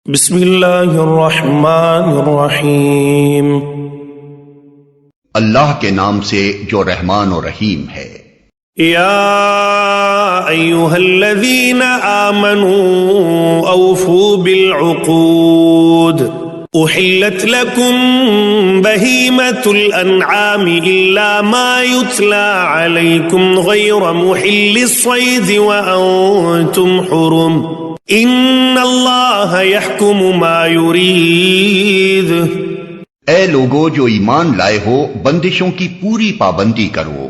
بسم اللہ الرحمن الرحیم۔ اللہ کے نام سے جو رحمان و رحیم ہے۔ یا ایھا الذین آمنوا اوفوا بالعقود احلت لکم بہیمۃ الانعام الا ما یتلی علیکم غیر محل الصید وانتم حرم ان اللہ یحکم ما یرید۔ اے لوگو جو ایمان لائے ہو، بندشوں کی پوری پابندی کرو۔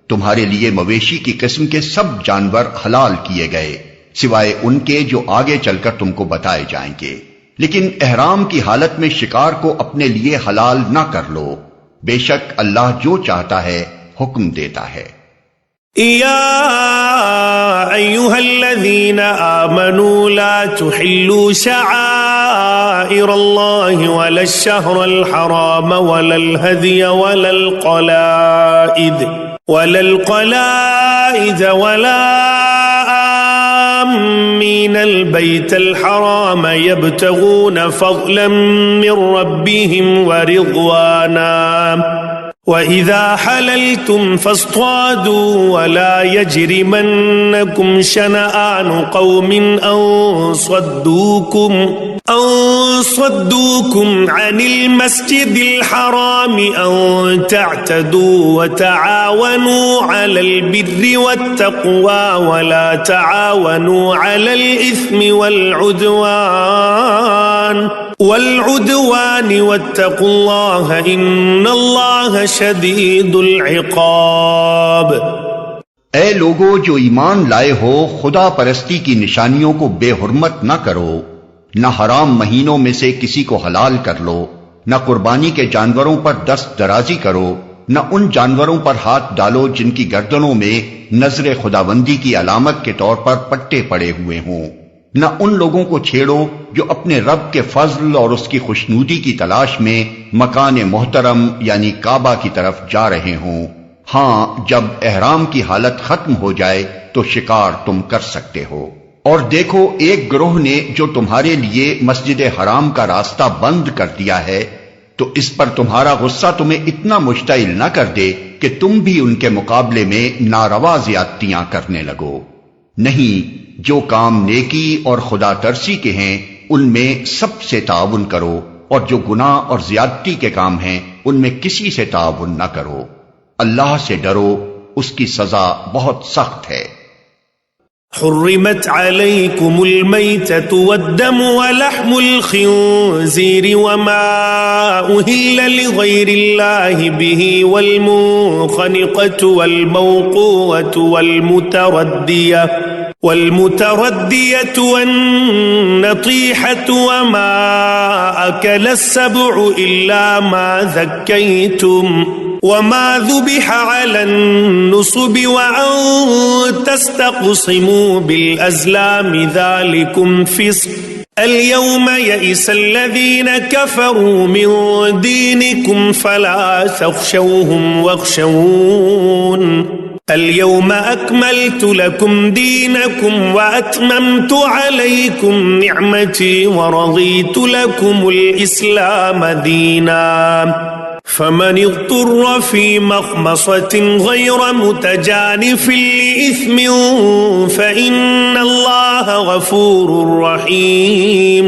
تمہارے لیے مویشی کی قسم کے سب جانور حلال کیے گئے سوائے ان کے جو آگے چل کر تم کو بتائے جائیں گے، لیکن احرام کی حالت میں شکار کو اپنے لیے حلال نہ کر لو، بے شک اللہ جو چاہتا ہے حکم دیتا ہے۔ یا ایھا الذین آمنوا لا تحلوا شعائر اللہ ولا الشہر الحرام ولا الہدی ولا القلائد ولا آمین البیت الحرام یبتغون فضلا من ربهم ورضوانا وَإِذَا حَلَلْتُمْ فَاصْطَادُوا وَلَا يَجْرِمَنَّكُمْ شَنَآنُ قَوْمٍ أَن صَدُّوكُمْ عَنِ الْمَسْجِدِ الْحَرَامِ أَن تَعْتَدُوا وَتَعَاوَنُوا عَلَى الْبِرِّ وَالتَّقْوَى وَلَا تَعَاوَنُوا عَلَى الْإِثْمِ وَالْعُدْوَانِ وَاتَّقُوا اللَّهَ إِنَّ اللَّهَ شَدِيدُ الْعِقَابِ۔ اے لوگو جو ایمان لائے ہو، خدا پرستی کی نشانیوں کو بے حرمت نہ کرو، نہ حرام مہینوں میں سے کسی کو حلال کر لو، نہ قربانی کے جانوروں پر دست درازی کرو، نہ ان جانوروں پر ہاتھ ڈالو جن کی گردنوں میں نظر خداوندی کی علامت کے طور پر پٹے پڑے ہوئے ہوں، نہ ان لوگوں کو چھیڑو جو اپنے رب کے فضل اور اس کی خوشنودی کی تلاش میں مکان محترم یعنی کعبہ کی طرف جا رہے ہوں۔ ہاں، جب احرام کی حالت ختم ہو جائے تو شکار تم کر سکتے ہو۔ اور دیکھو، ایک گروہ نے جو تمہارے لیے مسجد حرام کا راستہ بند کر دیا ہے، تو اس پر تمہارا غصہ تمہیں اتنا مشتعل نہ کر دے کہ تم بھی ان کے مقابلے میں ناروا زیادتیاں کرنے لگو۔ نہیں، جو کام نیکی اور خدا ترسی کے ہیں ان میں سب سے تعاون کرو، اور جو گناہ اور زیادتی کے کام ہیں ان میں کسی سے تعاون نہ کرو۔ اللہ سے ڈرو، اس کی سزا بہت سخت ہے۔ حرمت علیکم المیتۃ والدم ولحم الخنزیر وما اہل لغیر اللہ بہ والمنخنقۃ والموقوۃ والمتردیۃ والنطیحۃ وما اکل السبع الا ما ذکیتم وما ذبح على النصب وأن تستقسموا بالأزلام ذلكم فسق اليوم يئس الذين كفروا من دينكم فلا تخشوهم واخشون اليوم أكملت لكم دينكم وأتممت عليكم نعمتي ورضيت لكم الإسلام دينا فمن اضطر في مخمصة غير متجانف لإثم فإن الله غفور رحيم۔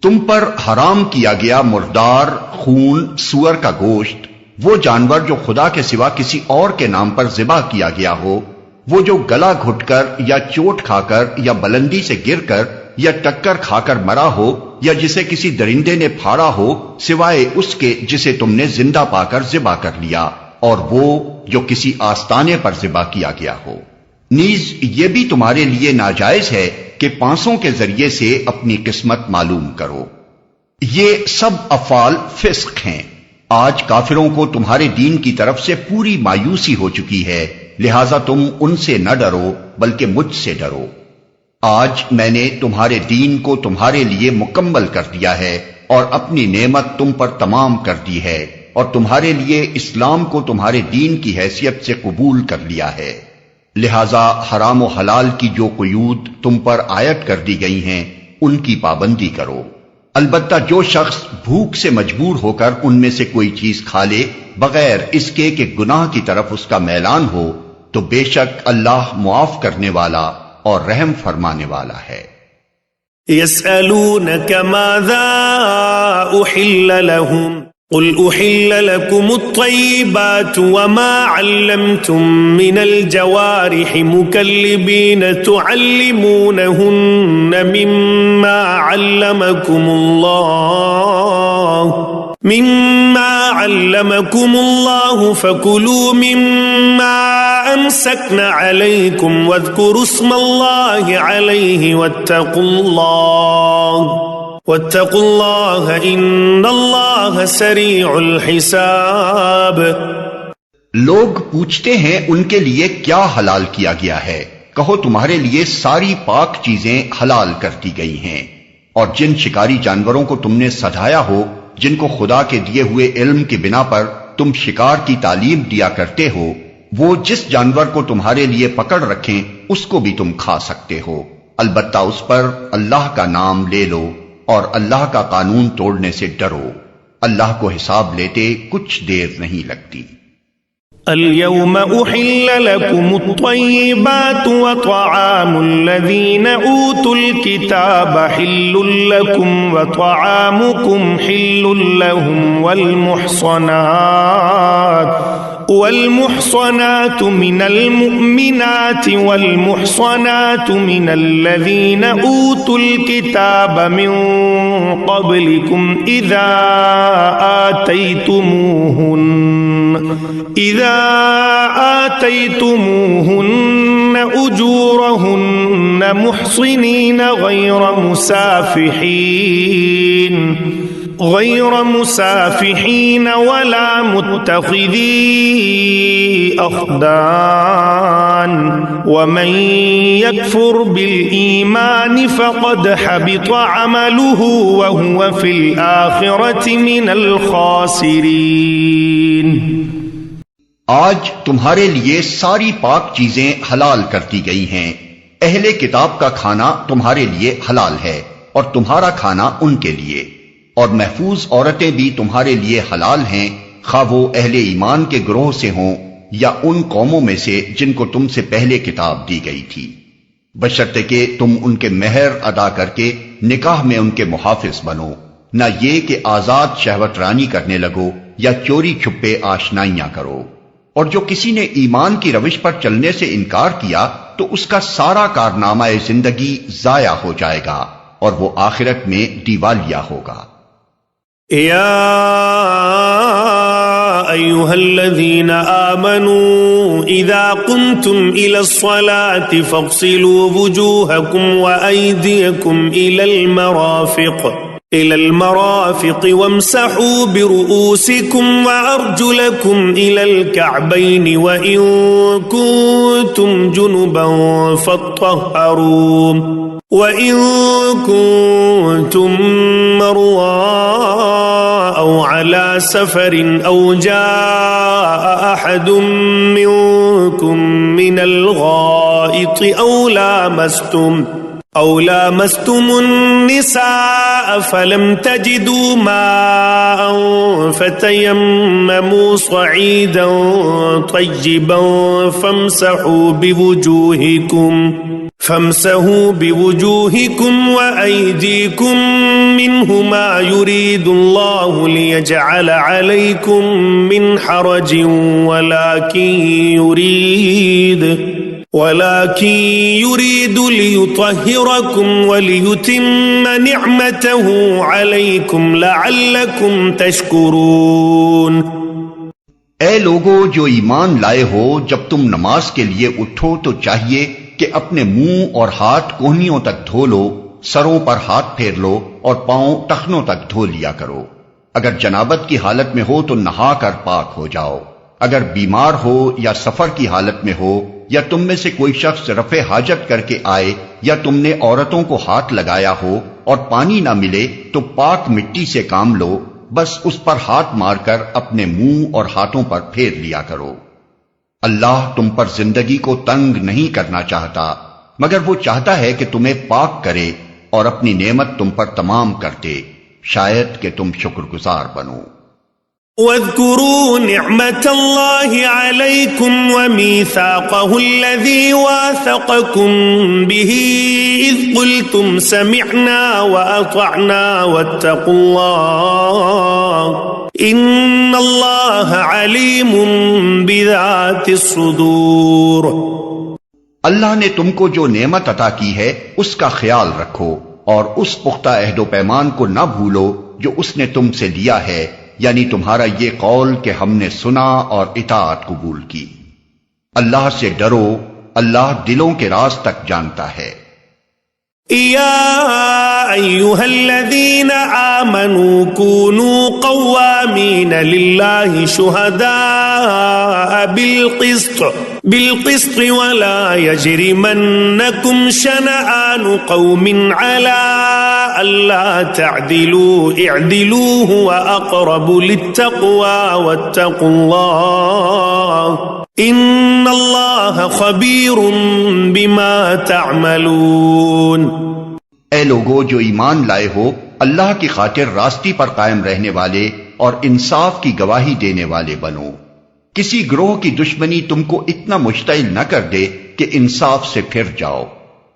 تم پر حرام کیا گیا مردار، خون، سور کا گوشت، وہ جانور جو خدا کے سوا کسی اور کے نام پر ذبح کیا گیا ہو، وہ جو گلا گھٹ کر یا چوٹ کھا کر یا بلندی سے گر کر یا ٹکر کھا کر مرا ہو، یا جسے کسی درندے نے پھاڑا ہو سوائے اس کے جسے تم نے زندہ پا کر ذبح کر لیا، اور وہ جو کسی آستانے پر ذبح کیا گیا ہو۔ نیز یہ بھی تمہارے لیے ناجائز ہے کہ پانسوں کے ذریعے سے اپنی قسمت معلوم کرو۔ یہ سب افعال فسق ہیں۔ آج کافروں کو تمہارے دین کی طرف سے پوری مایوسی ہو چکی ہے، لہذا تم ان سے نہ ڈرو بلکہ مجھ سے ڈرو۔ آج میں نے تمہارے دین کو تمہارے لیے مکمل کر دیا ہے اور اپنی نعمت تم پر تمام کر دی ہے، اور تمہارے لیے اسلام کو تمہارے دین کی حیثیت سے قبول کر لیا ہے۔ لہذا حرام و حلال کی جو قیود تم پر عائد کر دی گئی ہیں ان کی پابندی کرو۔ البتہ جو شخص بھوک سے مجبور ہو کر ان میں سے کوئی چیز کھا لے بغیر اس کے کہ گناہ کی طرف اس کا میلان ہو تو بے شک اللہ معاف کرنے والا اور رحم فرمانے والا ہے۔ يسألونك ماذا أحل لهم قل أحل لكم الطيبات وما علمتم من الجوارح مكلبين تعلمونهن مما علمكم الله فكلوا مما أمسكن عليكم واذكروا اسم الله عليه واتقوا الله إن الله سريع الحساب۔ لوگ پوچھتے ہیں ان کے لیے کیا حلال کیا گیا ہے، کہو تمہارے لیے ساری پاک چیزیں حلال کر دی گئی ہیں، اور جن شکاری جانوروں کو تم نے سجایا ہو جن کو خدا کے دیے ہوئے علم کی بنا پر تم شکار کی تعلیم دیا کرتے ہو، وہ جس جانور کو تمہارے لیے پکڑ رکھیں اس کو بھی تم کھا سکتے ہو، البتہ اس پر اللہ کا نام لے لو اور اللہ کا قانون توڑنے سے ڈرو، اللہ کو حساب لیتے کچھ دیر نہیں لگتی۔ اليوم أحل لكم الطيبات وطعام الذين أوتوا الكتاب حل لكم وطعامكم حل لهم والمحصنات من المؤمنات والمحصنات من الذين أوتوا الكتاب من قبلكم إذا آتيتموهن أجورهن محصنين غير مسافحين ولا متخذي أخدان ومن يكفر بالإيمان فقد حبط عمله وهو في الآخرة من الخاسرين۔ آج تمہارے لیے ساری پاک چیزیں حلال کر دی گئی ہیں، اہل کتاب کا کھانا تمہارے لیے حلال ہے اور تمہارا کھانا ان کے لیے، اور محفوظ عورتیں بھی تمہارے لیے حلال ہیں، خواہ وہ اہل ایمان کے گروہ سے ہوں یا ان قوموں میں سے جن کو تم سے پہلے کتاب دی گئی تھی، بشرطے کہ تم ان کے مہر ادا کر کے نکاح میں ان کے محافظ بنو، نہ یہ کہ آزاد شہوت رانی کرنے لگو یا چوری چھپے آشنائیاں کرو۔ اور جو کسی نے ایمان کی روش پر چلنے سے انکار کیا تو اس کا سارا کارنامہ زندگی ضائع ہو جائے گا اور وہ آخرت میں دیوالیہ ہوگا۔ یا ایھا الذین آمنوا اذا قمتم الى الصلاة فاغسلوا وجوهکم وأیدیکم إلى المرافق وامسحوا برؤوسكم وأرجلكم إلى الكعبين وإن كنتم جنبا فاطهروا وإن كنتم مرضى أو على سفر أو جاء أحد منكم من الغائط أو لامستم النساء فلم تجدوا ماء فتيمموا صعيدا طيبا فامسحوا بوجوهكم وأيديكم منه ما يريد الله ليجعل عليكم من حرج ولكن يريد ليطهركم وليتم نعمته عليكم لعلكم تشكرون۔ اے لوگو جو ایمان لائے ہو، جب تم نماز کے لیے اٹھو تو چاہیے کہ اپنے منہ اور ہاتھ کوہنیوں تک دھو لو، سروں پر ہاتھ پھیر لو اور پاؤں ٹخنوں تک دھو لیا کرو۔ اگر جنابت کی حالت میں ہو تو نہا کر پاک ہو جاؤ، اگر بیمار ہو یا سفر کی حالت میں ہو یا تم میں سے کوئی شخص رفع حاجت کر کے آئے یا تم نے عورتوں کو ہاتھ لگایا ہو اور پانی نہ ملے تو پاک مٹی سے کام لو، بس اس پر ہاتھ مار کر اپنے منہ اور ہاتھوں پر پھیر لیا کرو۔ اللہ تم پر زندگی کو تنگ نہیں کرنا چاہتا، مگر وہ چاہتا ہے کہ تمہیں پاک کرے، اور اپنی نعمت تم پر تمام کرتے، شاید کہ تم شکر گزار بنو۔ واذكروا نعمة الله عليكم وميثاقه الذي واثقكم به إذ قلتم سمعنا وأطعنا واتقوا الله إن الله عليم بذات الصدور۔ اللہ نے تم کو جو نعمت عطا کی ہے اس کا خیال رکھو، اور اس پختہ عہد و پیمان کو نہ بھولو جو اس نے تم سے لیا ہے، یعنی تمہارا یہ قول کہ ہم نے سنا اور اطاعت قبول کی۔ اللہ سے ڈرو، اللہ دلوں کے راز تک جانتا ہے۔ يا أيها الذين آمنوا كونوا قوامين لله شهداء بالقسط ولا يجرمنكم شنآن قوم على ألا تعدلوا اعدلوا هو أقرب للتقوى واتقوا الله إن الله خبير بما تعملون۔ اے لوگو جو ایمان لائے ہو، اللہ کی خاطر راستی پر قائم رہنے والے اور انصاف کی گواہی دینے والے بنو۔ کسی گروہ کی دشمنی تم کو اتنا مشتعل نہ کر دے کہ انصاف سے پھر جاؤ۔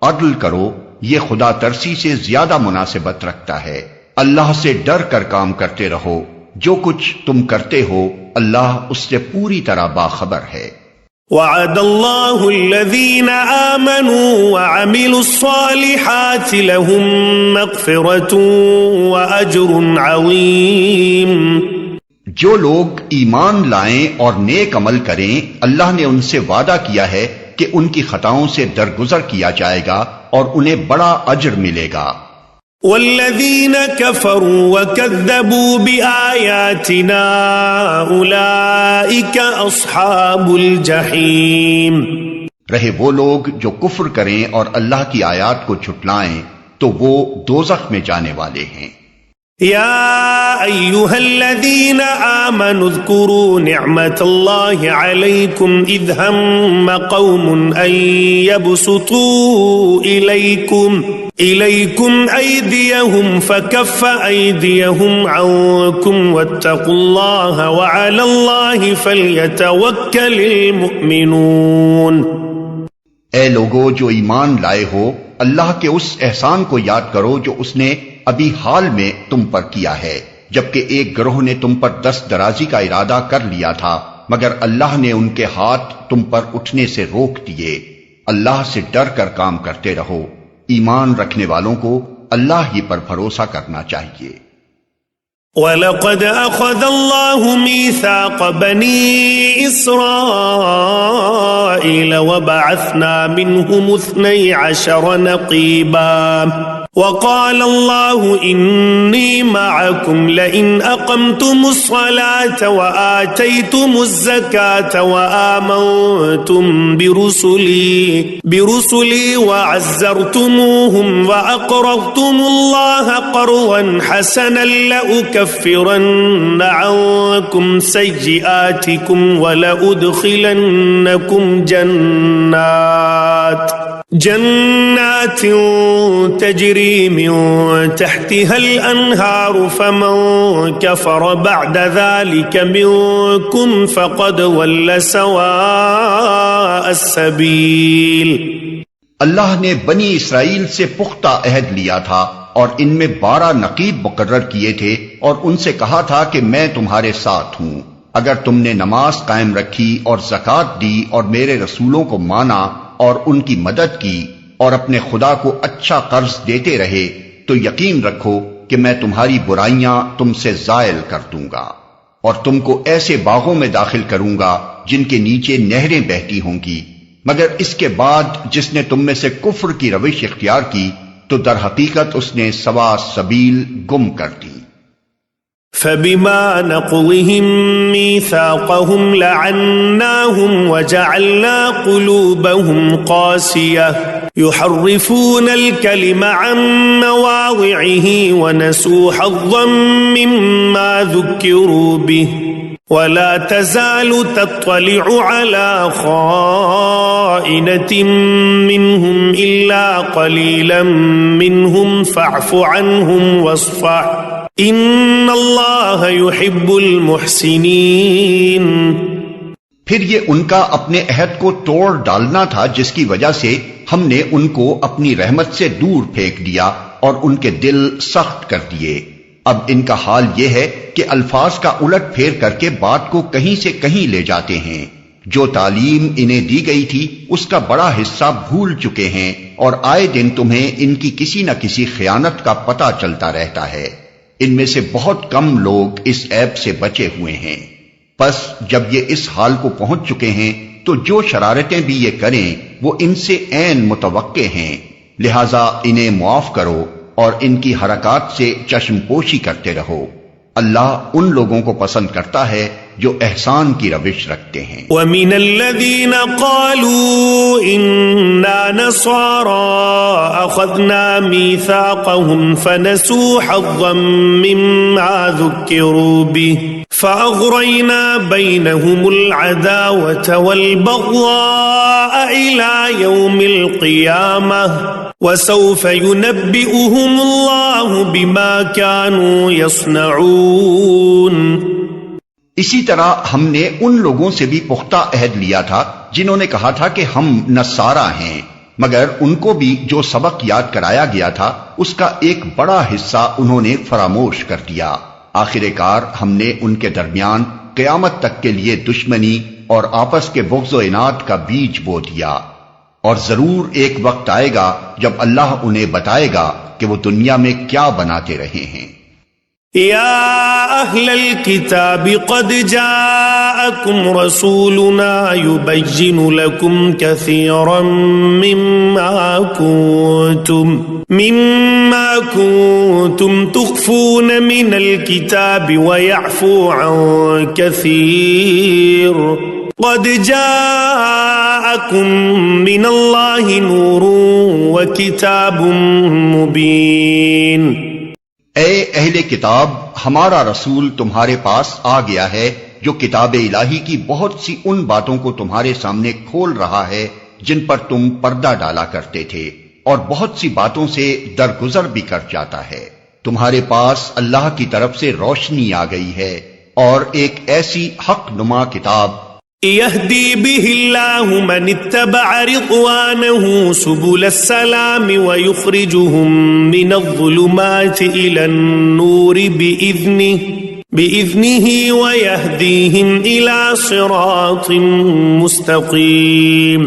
عدل کرو، یہ خدا ترسی سے زیادہ مناسبت رکھتا ہے۔ اللہ سے ڈر کر کام کرتے رہو، جو کچھ تم کرتے ہو اللہ اس سے پوری طرح باخبر ہے۔ وعد اللہ الذین آمنوا وعملوا الصالحات لهم مغفرۃ واجر عظیم۔ جو لوگ ایمان لائیں اور نیک عمل کریں، اللہ نے ان سے وعدہ کیا ہے کہ ان کی خطاؤں سے درگزر کیا جائے گا اور انہیں بڑا اجر ملے گا۔ والذین کفروا وکذبوا بآیاتنا اولئک اصحاب الجحیم۔ رہے وہ لوگ جو کفر کریں اور اللہ کی آیات کو جھٹلائیں تو وہ دوزخ میں جانے والے ہیں۔ يا أيها الذين آمنوا اذكروا نعمة الله عليكم إذ هم قوم أن يبسطوا إليكم أيديهم فكف أيديهم عنكم واتقوا الله وعلى الله فليتوكل المؤمنون۔ اے لوگو جو ایمان لائے ہو، اللہ کے اس احسان کو یاد کرو جو اس نے ابھی حال میں تم پر کیا ہے، جبکہ ایک گروہ نے تم پر دست درازی کا ارادہ کر لیا تھا، مگر اللہ نے ان کے ہاتھ تم پر اٹھنے سے روک دیے۔ اللہ سے ڈر کر کام کرتے رہو، ایمان رکھنے والوں کو اللہ ہی پر بھروسہ کرنا چاہیے۔ وَلَقَدْ أَخَذَ اللَّهُ مِيثَاقَ بَنِي إِسْرَائِيلَ وَبَعَثْنَا مِنْهُمُ 12 نَقِيبًا وَقَالَ اللَّهُ إِنِّي مَعَكُمْ لَئِنْ أَقَمْتُمُ الصَّلَاةَ وَآتَيْتُمُ الزَّكَاةَ وَآمَنْتُمْ بِرُسُلِي وَعَزَّرْتُمُوهُمْ وَأَقْرَضْتُمُ اللَّهَ قَرْضًا حَسَنًا لَأُكَفِّرَنَّ عَنْكُمْ سَيِّئَاتِكُمْ وَلَأُدْخِلَنَّكُمْ جنات تجري من تحتها الأنهار فمن كفر بعد ذلك منكم فقد ضل سواء السبيل۔ اللہ نے بنی اسرائیل سے پختہ عہد لیا تھا اور ان میں 12 نقیب مقرر کیے تھے اور ان سے کہا تھا کہ میں تمہارے ساتھ ہوں اگر تم نے نماز قائم رکھی اور زکوٰۃ دی اور میرے رسولوں کو مانا اور ان کی مدد کی اور اپنے خدا کو اچھا قرض دیتے رہے تو یقین رکھو کہ میں تمہاری برائیاں تم سے زائل کر دوں گا اور تم کو ایسے باغوں میں داخل کروں گا جن کے نیچے نہریں بہتی ہوں گی، مگر اس کے بعد جس نے تم میں سے کفر کی روش اختیار کی تو در حقیقت اس نے سوا سبیل گم کر دی۔ فبما نقضهم ميثاقهم لعناهم وجعلنا قلوبهم قاسية يحرفون الكلم عن مواضعه ونسوا حظا مما ذكروا به ولا تزال تطلع على خائنة منهم إلا قليلا منهم فاعف عنهم واصفح إن الله يحب المحسنين۔ پھر یہ ان کا اپنے عہد کو توڑ ڈالنا تھا، جس کی وجہ سے ہم نے ان کو اپنی رحمت سے دور پھینک دیا اور ان کے دل سخت کر دیے۔ اب ان کا حال یہ ہے کہ الفاظ کا الٹ پھیر کر کے بات کو کہیں سے کہیں لے جاتے ہیں۔ جو تعلیم انہیں دی گئی تھی اس کا بڑا حصہ بھول چکے ہیں، اور آئے دن تمہیں ان کی کسی نہ کسی خیانت کا پتہ چلتا رہتا ہے۔ ان میں سے بہت کم لوگ اس عیب سے بچے ہوئے ہیں۔ پس جب یہ اس حال کو پہنچ چکے ہیں تو جو شرارتیں بھی یہ کریں وہ ان سے عین متوقع ہیں، لہذا انہیں معاف کرو اور ان کی حرکات سے چشم پوشی کرتے رہو۔ اللہ ان لوگوں کو پسند کرتا ہے جو احسان کی روش رکھتے ہیں۔ وَمِنَ الَّذِينَ قَالُوا إِنَّا نَصَارَى أَخَذْنَا مِيثَاقَهُمْ فَنَسُوا حَظًّا مِّمَّا ذُكِّرُوا بِهِ فَأَغْرَيْنَا بَيْنَهُمُ الْعَدَاوَةَ وَالْبَغْضَاءَ إِلَى يَوْمِ الْقِيَامَةِ وَسَوْفَ يُنَبِّئُهُمُ اللَّهُ بِمَا كَانُوا يَصْنَعُونَ۔ اسی طرح ہم نے ان لوگوں سے بھی پختہ عہد لیا تھا جنہوں نے کہا تھا کہ ہم نصارہ ہیں، مگر ان کو بھی جو سبق یاد کرایا گیا تھا اس کا ایک بڑا حصہ انہوں نے فراموش کر دیا۔ آخر کار ہم نے ان کے درمیان قیامت تک کے لیے دشمنی اور آپس کے بغض و عناد کا بیج بو دیا، اور ضرور ایک وقت آئے گا جب اللہ انہیں بتائے گا کہ وہ دنیا میں کیا بناتے رہے ہیں۔ یا اہل الکتاب قد جاءکم رسولنا یبین لکم کثیرا مما کنتم تخفون من الكتاب ویعفو عن کثیر قد جاءکم من اللہ نور وکتاب مبین۔ اے اہل کتاب، ہمارا رسول تمہارے پاس آ گیا ہے جو کتاب الہی کی بہت سی ان باتوں کو تمہارے سامنے کھول رہا ہے جن پر تم پردہ ڈالا کرتے تھے، اور بہت سی باتوں سے درگزر بھی کر جاتا ہے۔ تمہارے پاس اللہ کی طرف سے روشنی آ گئی ہے اور ایک ایسی حق نما کتاب يهدي به الله من اتبع رضوانه سبل السلام ويخرجهم من الظلمات إلى النور بإذنه ويهديهم إلى صراط مستقيم،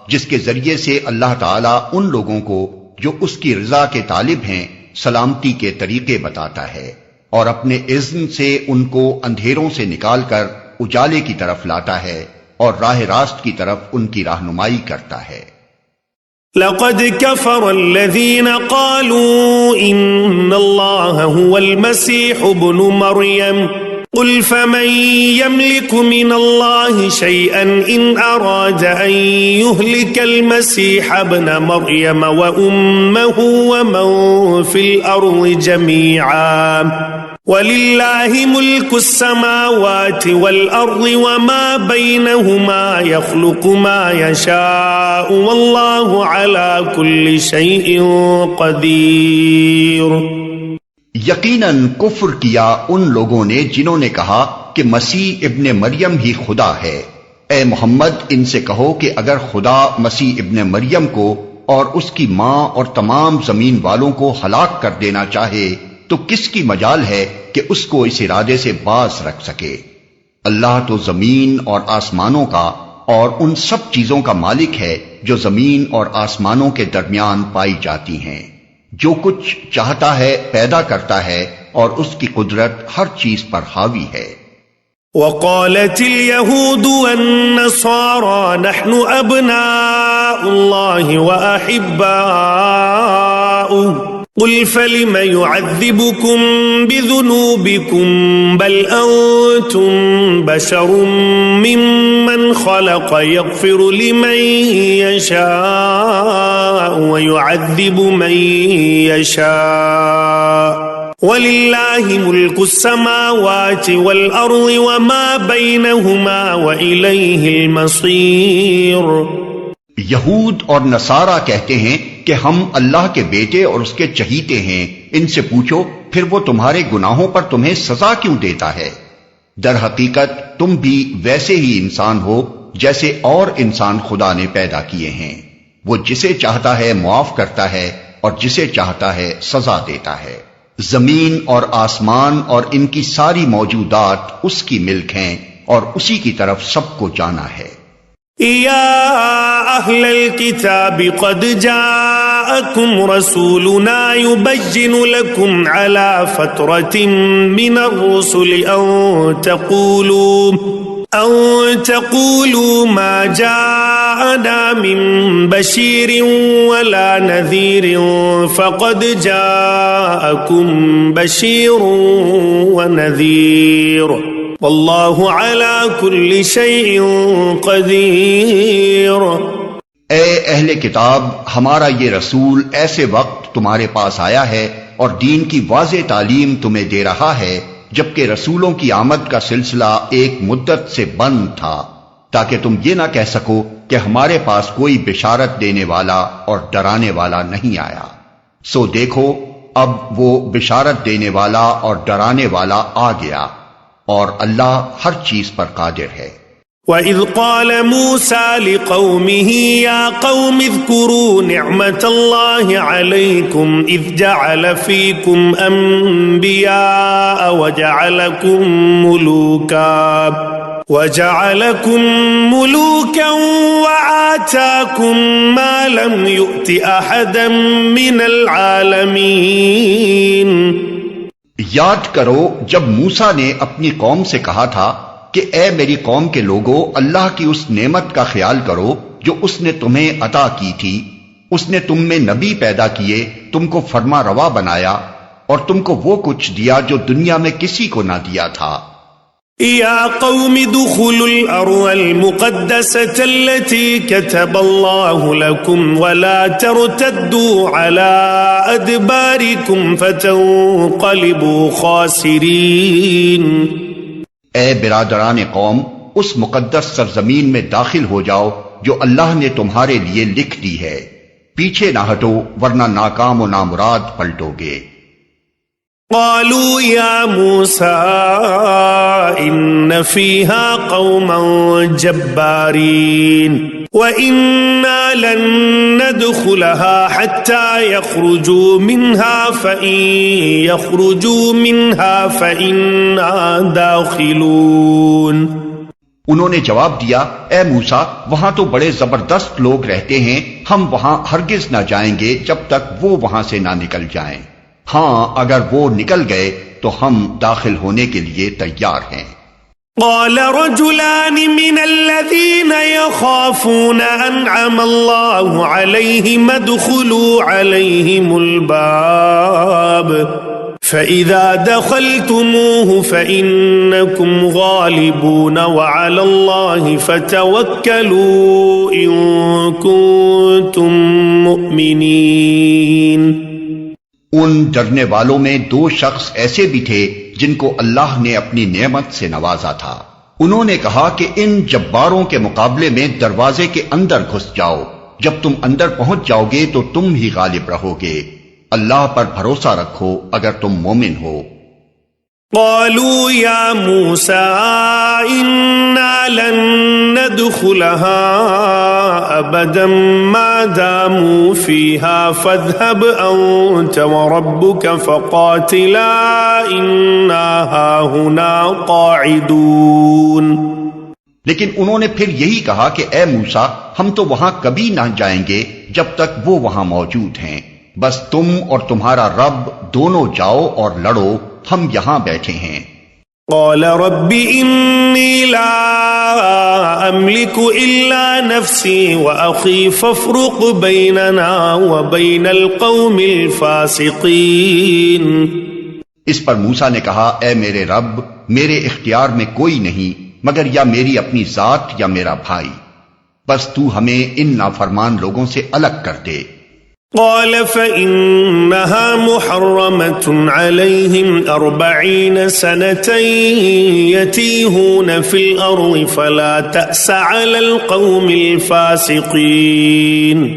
جس کے ذریعے سے اللہ تعالیٰ ان لوگوں کو جو اس کی رضا کے طالب ہیں سلامتی کے طریقے بتاتا ہے، اور اپنے اذن سے ان کو اندھیروں سے نکال کر اجالے کی طرف لاتا ہے اور راہ راست کی طرف ان کی رہنمائی کرتا ہے۔ لقد كفر الذين قالوا إن الله هو المسيح ابن مريم قل فمن يملك من الله شيئا إن أراد أن يهلك المسيح ابن مريم وأمه ومن في الأرض جميعا وَلِلَّهِ مُلْكُ السَّمَاوَاتِ وَالْأَرْضِ وَمَا بَيْنَهُمَا يَخْلُقُ مَا يَشَاءُ وَاللَّهُ عَلَى كُلِّ شَيْءٍ قَدِيرٌ۔ یقیناً کفر کیا ان لوگوں نے جنہوں نے کہا کہ مسیح ابن مریم ہی خدا ہے۔ اے محمد، ان سے کہو کہ اگر خدا مسیح ابن مریم کو اور اس کی ماں اور تمام زمین والوں کو ہلاک کر دینا چاہے تو کس کی مجال ہے کہ اس کو اس ارادے سے باز رکھ سکے؟ اللہ تو زمین اور آسمانوں کا اور ان سب چیزوں کا مالک ہے جو زمین اور آسمانوں کے درمیان پائی جاتی ہیں۔ جو کچھ چاہتا ہے پیدا کرتا ہے اور اس کی قدرت ہر چیز پر حاوی ہے۔ وقالت اليهود والنصارى نحن أبناء الله وأحباؤه قل فلم يعذبكم بذنوبكم بل أنتم بشر ممن خلق يغفر لمن يشاء ويعذب من يشاء وَلِلَّهِ مُلْكُ السَّمَاوَاتِ وَالْأَرْضِ وَمَا بَيْنَهُمَا وَإِلَيْهِ الْمَصِيرُ۔ یہود اور نصارہ کہتے ہیں کہ ہم اللہ کے بیٹے اور اس کے چہیتے ہیں۔ ان سے پوچھو پھر وہ تمہارے گناہوں پر تمہیں سزا کیوں دیتا ہے؟ در حقیقت تم بھی ویسے ہی انسان ہو جیسے اور انسان خدا نے پیدا کیے ہیں۔ وہ جسے چاہتا ہے معاف کرتا ہے اور جسے چاہتا ہے سزا دیتا ہے۔ زمین اور آسمان اور ان کی ساری موجودات اس کی ملک ہیں اور اسی کی طرف سب کو جانا ہے۔ یا اہل الکتاب قد جاءکم رسولنا یبین لکم علی فترۃ من الرسل ان تقولوا ما جاءنا من بشیر ولا نذیر فقد جاءکم بشیر ونذیر واللہ علی کل شیء قدیر۔ اے اہل کتاب، ہمارا یہ رسول ایسے وقت تمہارے پاس آیا ہے اور دین کی واضح تعلیم تمہیں دے رہا ہے جبکہ رسولوں کی آمد کا سلسلہ ایک مدت سے بند تھا، تاکہ تم یہ نہ کہہ سکو کہ ہمارے پاس کوئی بشارت دینے والا اور ڈرانے والا نہیں آیا۔ سو دیکھو اب وہ بشارت دینے والا اور ڈرانے والا آ گیا، اور اللہ ہر چیز پر قادر ہے۔ وَإِذْ قَالَ مُوسَى لِقَوْمِهِ يَا قَوْمِ اذْكُرُوا نِعْمَةَ اللَّهِ عَلَيْكُمْ إِذْ جَعَلَ فِيكُمْ أَنْبِيَاءَ وَجَعَلَكُمْ مُلُوكًا وَآتَاكُمْ مَا لَمْ يُؤْتِ أَحَدًا مِّنَ الْعَالَمِينَ۔ یاد کرو جب موسیٰ نے اپنی قوم سے کہا تھا کہ اے میری قوم کے لوگوں، اللہ کی اس نعمت کا خیال کرو جو اس نے تمہیں عطا کی تھی۔ اس نے تم میں نبی پیدا کیے، تم کو فرما روا بنایا اور تم کو وہ کچھ دیا جو دنیا میں کسی کو نہ دیا تھا۔ یا قوم ادخلوا الارض المقدسة التي كتب اللہ لكم ولا ترتدوا على ادباركم فتنقلبوا خاسرین۔ اے برادران قوم، اس مقدس سرزمین میں داخل ہو جاؤ جو اللہ نے تمہارے لیے لکھ دی ہے، پیچھے نہ ہٹو ورنہ ناکام و نامراد پلٹو گے۔ قالوا یا موسیٰ ان فیہا قوما جبارین وَإِنَّا لَن نَّدْخُلَهَا حَتَّى يَخْرُجُوا مِنْهَا فَإِن يَخْرُجُوا مِنْهَا فَإِنَّا دَاخِلُونَ۔ انہوں نے جواب دیا، اے موسیٰ، وہاں تو بڑے زبردست لوگ رہتے ہیں، ہم وہاں ہرگز نہ جائیں گے جب تک وہ وہاں سے نہ نکل جائیں۔ ہاں اگر وہ نکل گئے تو ہم داخل ہونے کے لیے تیار ہیں۔ قال رجلان من الذين يخافون أنعم الله عليهم ادخلوا عليهم الباب فإذا دخلتموه فإنكم غالبون وعلى الله فتوكلوا إن كنتم مؤمنين۔ ان ڈرنے والوں میں دو شخص ایسے بھی تھے جن کو اللہ نے اپنی نعمت سے نوازا تھا۔ انہوں نے کہا کہ ان جباروں کے مقابلے میں دروازے کے اندر گھس جاؤ، جب تم اندر پہنچ جاؤ گے تو تم ہی غالب رہو گے۔ اللہ پر بھروسہ رکھو اگر تم مومن ہو۔ قالوا یا موسیٰ انا لن ندخلها ابدا ما داموا فيها فاذهب انت وربك فقاتلا انا هاهنا قاعدون۔ لیکن انہوں نے پھر یہی کہا کہ اے موسیٰ، ہم تو وہاں کبھی نہ جائیں گے جب تک وہ وہاں موجود ہیں، بس تم اور تمہارا رب دونوں جاؤ اور لڑو، ہم یہاں بیٹھے ہیں۔ قال رب انی لا املک الا نفسی واخی فافرق بیننا وبین القوم الفاسقین۔ اس پر موسیٰ نے کہا، اے میرے رب، میرے اختیار میں کوئی نہیں مگر یا میری اپنی ذات یا میرا بھائی، بس تو ہمیں ان نافرمان لوگوں سے الگ کر دے۔ قال فإنها محرمة عليهم 40 سنة يتيهون في الأرض فلا تأس على القوم الفاسقين.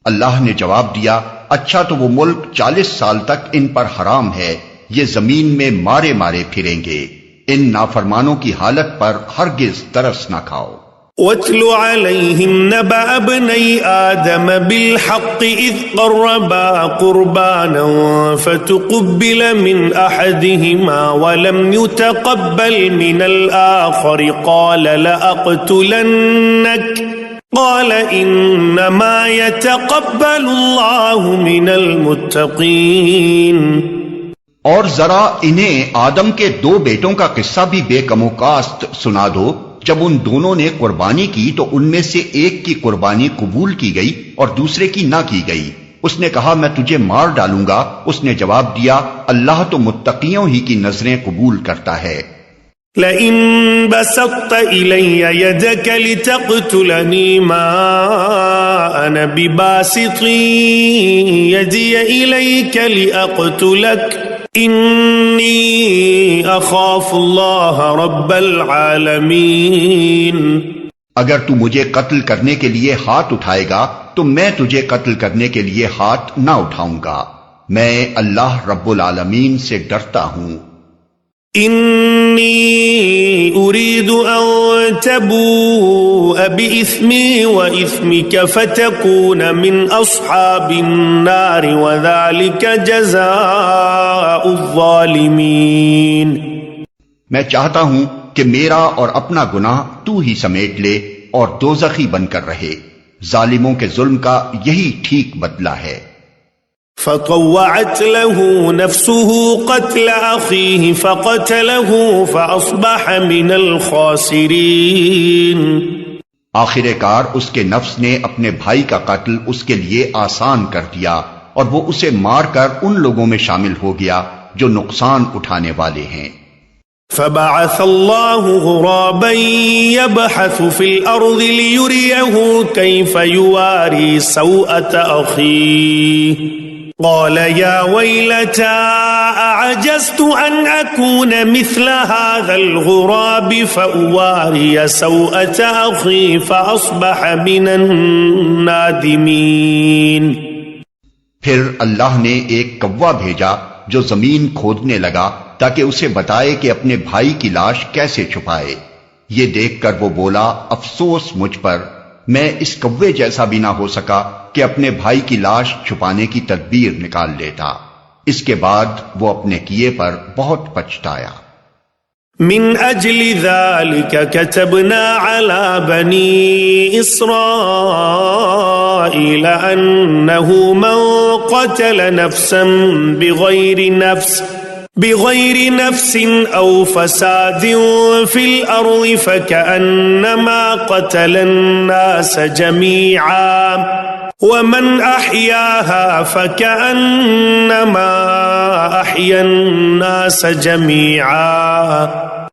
اللہ نے جواب دیا، اچھا تو وہ ملک 40 سال تک ان پر حرام ہے، یہ زمین میں مارے مارے پھریں گے، ان نافرمانوں کی حالت پر ہرگز ترس نہ کھاؤ. وَاتْلُ عَلَيْهِمْ نَبَأَ ابْنَيْ آدَمَ بِالْحَقِّ إِذْ قَرَّبَا قُرْبَانًا فَتُقُبِّلَ مِنْ أَحَدِهِمَا وَلَمْ يُتَقَبَّلْ مِنَ الْآخَرِ قَالَ لَأَقْتُلَنَّكَ قَالَ إِنَّمَا يَتَقَبَّلُ اللَّهُ مِنَ الْمُتَّقِينَ. اور ذرا انہیں آدم کے 2 بیٹوں کا قصہ بھی بے کم و کاست سنا دو. جب ان دونوں نے قربانی کی تو ان میں سے ایک کی قربانی قبول کی گئی اور دوسرے کی نہ کی گئی. اس نے کہا میں تجھے مار ڈالوں گا. اس نے جواب دیا اللہ تو متقیوں ہی کی نظریں قبول کرتا ہے. لئن بسطت إلي يدك لتقتلني ما أنا بباسط يدي إليك لأقتلك إني أخاف الله رب العالمين. اگر تو مجھے قتل کرنے کے لیے ہاتھ اٹھائے گا تو میں تجھے قتل کرنے کے لیے ہاتھ نہ اٹھاؤں گا. میں اللہ رب العالمین سے ڈرتا ہوں. انی اريد ان تبوء بإثمي وإثمك فتكون من اصحاب النار وذلك جزاء الظالمین. میں چاہتا ہوں کہ میرا اور اپنا گناہ تو ہی سمیٹ لے اور دوزخی بن کر رہے. ظالموں کے ظلم کا یہی ٹھیک بدلہ ہے. فطوعت له نفسه قتل أخيه فقتله فأصبح من الخاسرين. آخر کار اس کے نفس نے اپنے بھائی کا قتل اس کے لیے آسان کر دیا اور وہ اسے مار کر ان لوگوں میں شامل ہو گیا جو نقصان اٹھانے والے ہیں. فبعث الله غرابا يبحث في الأرض ليريه كيف يواري سوءة أخيه قال يا ويلتى أعجزت أن أكون مثل هذا الغراب فأواري سوءة أخي فأصبح من النادمين. پھر اللہ نے ایک کوا بھیجا جو زمین کھودنے لگا تاکہ اسے بتائے کہ اپنے بھائی کی لاش کیسے چھپائے. یہ دیکھ کر وہ بولا افسوس مجھ پر، میں اس کوے جیسا بھی نہ ہو سکا کہ اپنے بھائی کی لاش چھپانے کی تدبیر نکال لیتا. اس کے بعد وہ اپنے کیے پر بہت پچھتایا. من اجل ذلك كتبنا على بني اسرائيل انه من قتل نفسا بغير نفس او فساد في الارض فكأنما قتل الناس جميعا ومن احياها فكأنما احيا الناس جميعا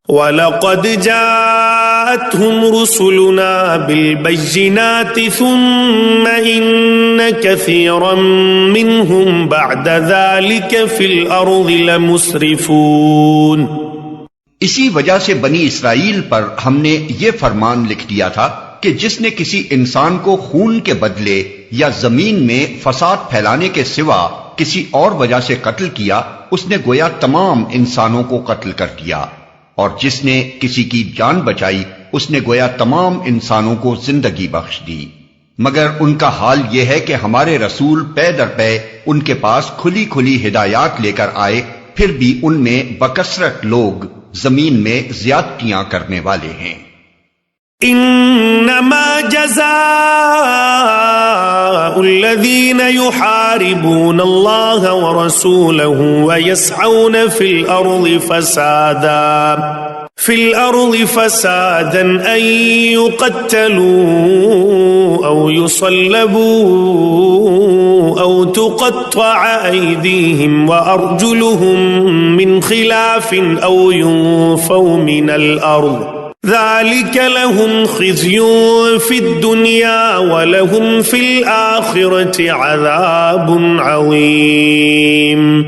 وَلَقَدْ جَاءَتْهُمْ رُسُلُنَا بِالْبَيِّنَاتِ ثُمَّ إِنَّ كَثِيرًا مِّنْهُمْ بَعْدَ ذَلِكَ فِي الْأَرْضِ لَمُسْرِفُونَ. اسی وجہ سے بنی اسرائیل پر ہم نے یہ فرمان لکھ دیا تھا کہ جس نے کسی انسان کو خون کے بدلے یا زمین میں فساد پھیلانے کے سوا کسی اور وجہ سے قتل کیا، اس نے گویا تمام انسانوں کو قتل کر دیا، اور جس نے کسی کی جان بچائی اس نے گویا تمام انسانوں کو زندگی بخش دی. مگر ان کا حال یہ ہے کہ ہمارے رسول پے در پے ان کے پاس کھلی کھلی ہدایات لے کر آئے، پھر بھی ان میں بکثرت لوگ زمین میں زیادتیاں کرنے والے ہیں. انما جزاء الذين يحاربون الله ورسوله ويسعون في الارض فسادا ان يقتلوا او يصلبوا او تقطع ايديهم وارجلهم من خلاف او ينفوا من الارض ذلك لهم خزي في الدنيا ولهم في الآخرة عذاب عظيم۔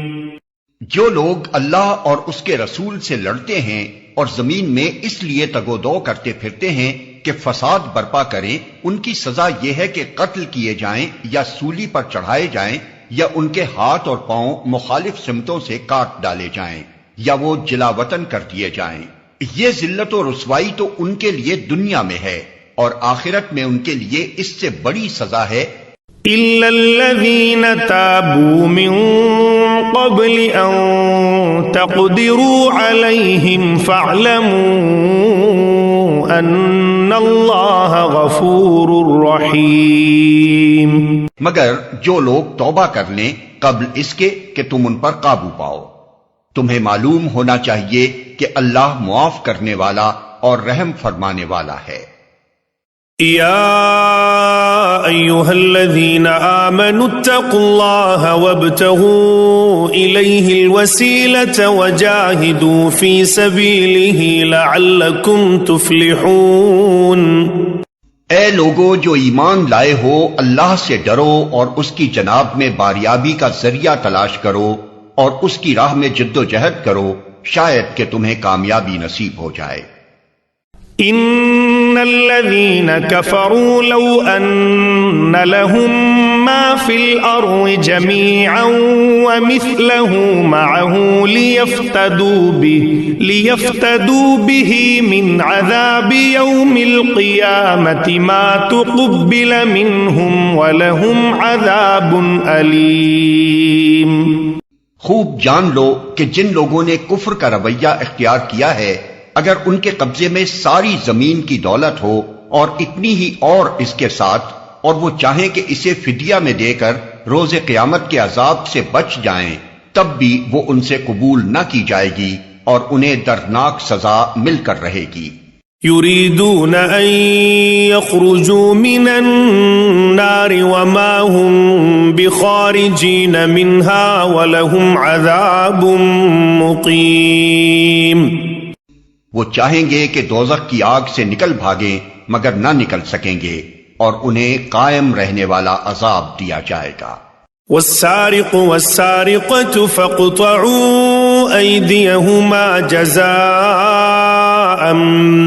جو لوگ اللہ اور اس کے رسول سے لڑتے ہیں اور زمین میں اس لیے تگو دو کرتے پھرتے ہیں کہ فساد برپا کریں، ان کی سزا یہ ہے کہ قتل کیے جائیں یا سولی پر چڑھائے جائیں یا ان کے ہاتھ اور پاؤں مخالف سمتوں سے کاٹ ڈالے جائیں یا وہ جلا وطن کر دیے جائیں۔ یہ ذلت و رسوائی تو ان کے لیے دنیا میں ہے اور آخرت میں ان کے لیے اس سے بڑی سزا ہے۔ إلا الذين تابوا من قبل أن تقدروا عليهم فاعلموا أن الله غفور رحيم۔ مگر جو لوگ توبہ کر لیں قبل اس کے کہ تم ان پر قابو پاؤ، تمہیں معلوم ہونا چاہیے کہ اللہ معاف کرنے والا اور رحم فرمانے والا ہے۔ يا أيها الذين آمنوا اتقوا الله وابتغوا إليه الوسيلة وجاهدوا في سبيله لعلكم تفلحون۔ اے لوگو جو ایمان لائے ہو، اللہ سے ڈرو اور اس کی جناب میں باریابی کا ذریعہ تلاش کرو اور اس کی راہ میں جد و جہد کرو، شاید کہ تمہیں کامیابی نصیب ہو جائے۔ ان الذين كفروا لو ان لهم ما في الارض جميعا ومثله معه ليفتدوا به من عذاب يوم القيامة ما تقبل منهم ولهم عذاب أليم۔ خوب جان لو کہ جن لوگوں نے کفر کا رویہ اختیار کیا ہے، اگر ان کے قبضے میں ساری زمین کی دولت ہو اور اتنی ہی اور اس کے ساتھ، اور وہ چاہیں کہ اسے فدیہ میں دے کر روز قیامت کے عذاب سے بچ جائیں، تب بھی وہ ان سے قبول نہ کی جائے گی اور انہیں دردناک سزا مل کر رہے گی۔ يريدون أن يخرجوا من النار وما هم بخارجين منها ولهم عذاب مقيم۔ وہ چاہیں گے کہ دوزخ کی آگ سے نکل بھاگیں مگر نہ نکل سکیں گے اور انہیں قائم رہنے والا عذاب دیا جائے گا۔ والسارق والسارقة فاقطعوا أيديهما جزاء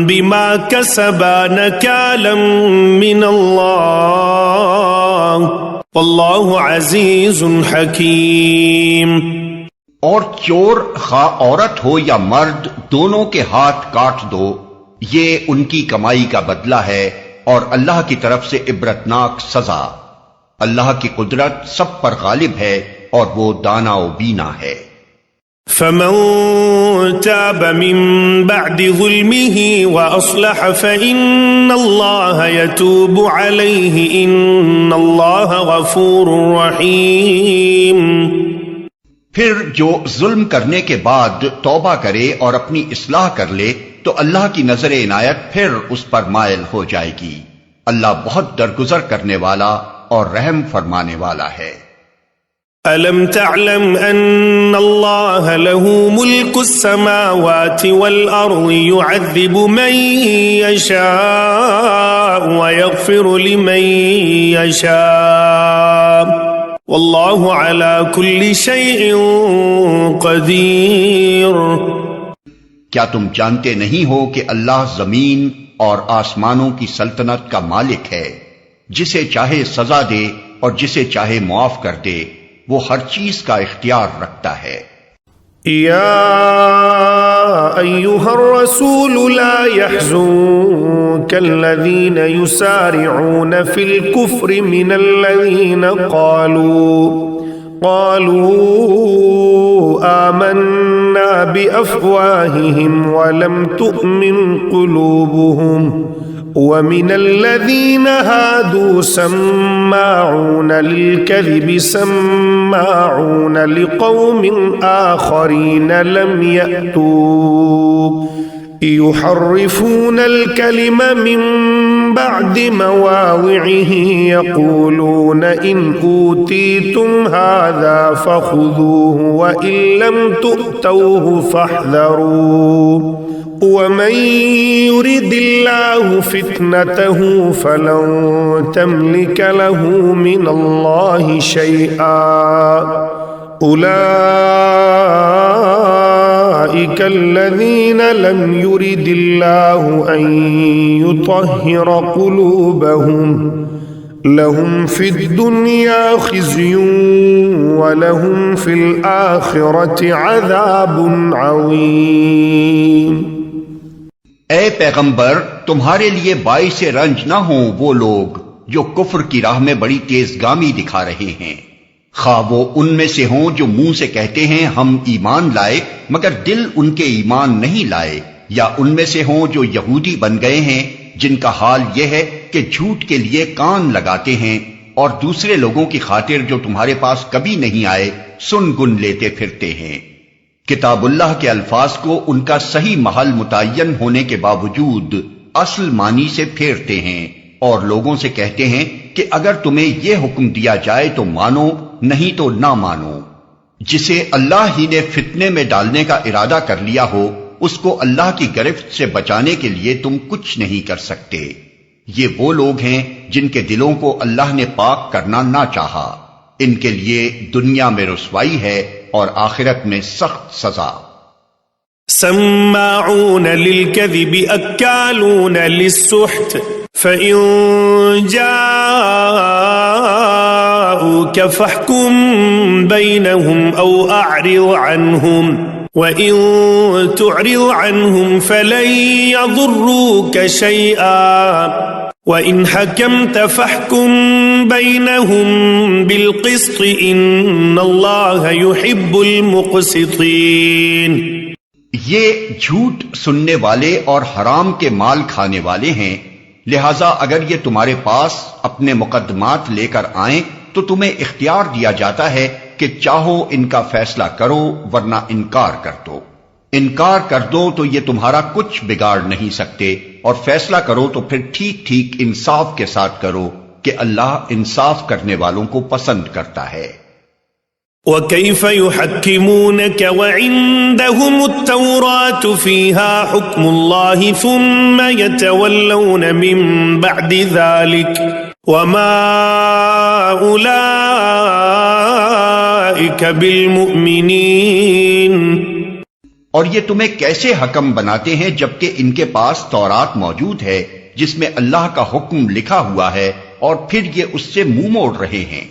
بما كسبا نكالا من الله والله عزيز حكيم۔ اور چور خواہ عورت ہو یا مرد، دونوں کے ہاتھ کاٹ دو، یہ ان کی کمائی کا بدلہ ہے اور اللہ کی طرف سے عبرتناک سزا۔ اللہ کی قدرت سب پر غالب ہے اور وہ دانا و بینا ہے۔ فمن تاب من بعد ظلمه وأصلح فإن الله يتوب عليه إن الله غفور رحيم۔ پھر جو ظلم کرنے کے بعد توبہ کرے اور اپنی اصلاح کر لے تو اللہ کی نظر عنایت پھر اس پر مائل ہو جائے گی۔ اللہ بہت درگزر کرنے والا اور رحم فرمانے والا ہے۔ أَلَمْ تَعْلَمْ أَنَّ اللَّهَ لَهُ مُلْكُ السَّمَاوَاتِ وَالْأَرْضِ يُعَذِّبُ مَن يَشَاءُ وَيَغْفِرُ لِمَن يَشَاءُ وَاللَّهُ عَلَى كُلِّ شَيْءٍ قَدِيرٌ۔ کیا تم جانتے نہیں ہو کہ اللہ زمین اور آسمانوں کی سلطنت کا مالک ہے، جسے چاہے سزا دے اور جسے چاہے معاف کر دے، وہ ہر چیز کا اختیار رکھتا ہے۔ یا ایھا الرسول لا يحزنک الذین یسارعون فی الکفر من الذین قالوا آمنا بأفواههم ولم تؤمن قلوبهم ومن الذين هادوا سماعون للكذب سماعون لقوم آخرين لم يأتوك يحرفون الكلم من بعد مواضعه يقولون إن أوتيتم هذا فخذوه وإن لم تؤتوه فاحذروا ومن يرد الله فتنته فلن تملك له من الله شيئا أولئك الذين لم يرد الله أن يطهر قلوبهم لهم في الدنيا خزي ولهم في الآخرة عذاب عظيم۔ اے پیغمبر، تمہارے لیے باعث رنج نہ ہوں وہ لوگ جو کفر کی راہ میں بڑی تیز گامی دکھا رہے ہیں، خواہ وہ ان میں سے ہوں جو منہ سے کہتے ہیں ہم ایمان لائے مگر دل ان کے ایمان نہیں لائے، یا ان میں سے ہوں جو یہودی بن گئے ہیں جن کا حال یہ ہے کہ جھوٹ کے لیے کان لگاتے ہیں اور دوسرے لوگوں کی خاطر جو تمہارے پاس کبھی نہیں آئے سن گن لیتے پھرتے ہیں۔ کتاب اللہ کے الفاظ کو ان کا صحیح محل متعین ہونے کے باوجود اصل معنی سے پھیرتے ہیں اور لوگوں سے کہتے ہیں کہ اگر تمہیں یہ حکم دیا جائے تو مانو، نہیں تو نہ مانو۔ جسے اللہ ہی نے فتنے میں ڈالنے کا ارادہ کر لیا ہو اس کو اللہ کی گرفت سے بچانے کے لیے تم کچھ نہیں کر سکتے۔ یہ وہ لوگ ہیں جن کے دلوں کو اللہ نے پاک کرنا نہ چاہا، ان کے لیے دنیا میں رسوائی ہے اور آخرت میں سخت سزا۔ سماعون للكذب اکالون للسحت فإن جاءوك فاحكم بينهم أو أعرض عنهم وَإِن تُعْرِضْ عَنْهُمْ فَلَن يَضُرُّوكَ شَيْئًا وَإِنْ حَكَمْتَ فَاحْكُم بَيْنَهُم بِالْقِسْطِ إِنَّ اللَّهَ يُحِبُّ الْمُقْسِطِينَ۔ یہ جھوٹ سننے والے اور حرام کے مال کھانے والے ہیں، لہذا اگر یہ تمہارے پاس اپنے مقدمات لے کر آئیں تو تمہیں اختیار دیا جاتا ہے کہ چاہو ان کا فیصلہ کرو ورنہ انکار کر دو۔ انکار کر دو تو یہ تمہارا کچھ بگاڑ نہیں سکتے، اور فیصلہ کرو تو پھر ٹھیک ٹھیک انصاف کے ساتھ کرو کہ اللہ انصاف کرنے والوں کو پسند کرتا ہے۔ وَكَيْفَ يُحَكِّمُونَكَ وَعِندَهُمُ التَّوْرَاةُ فِيهَا حُكْمُ اللَّهِ ثُمَّ يَتَوَلَّوْنَ مِن بَعْدِ ذَلِكَ وَمَا أُولَئِكَ بِالْمُؤْمِنِينَ۔ اور یہ تمہیں کیسے حکم بناتے ہیں جبکہ ان کے پاس تورات موجود ہے جس میں اللہ کا حکم لکھا ہوا ہے اور پھر یہ اس سے منہ موڑ رہے ہیں۔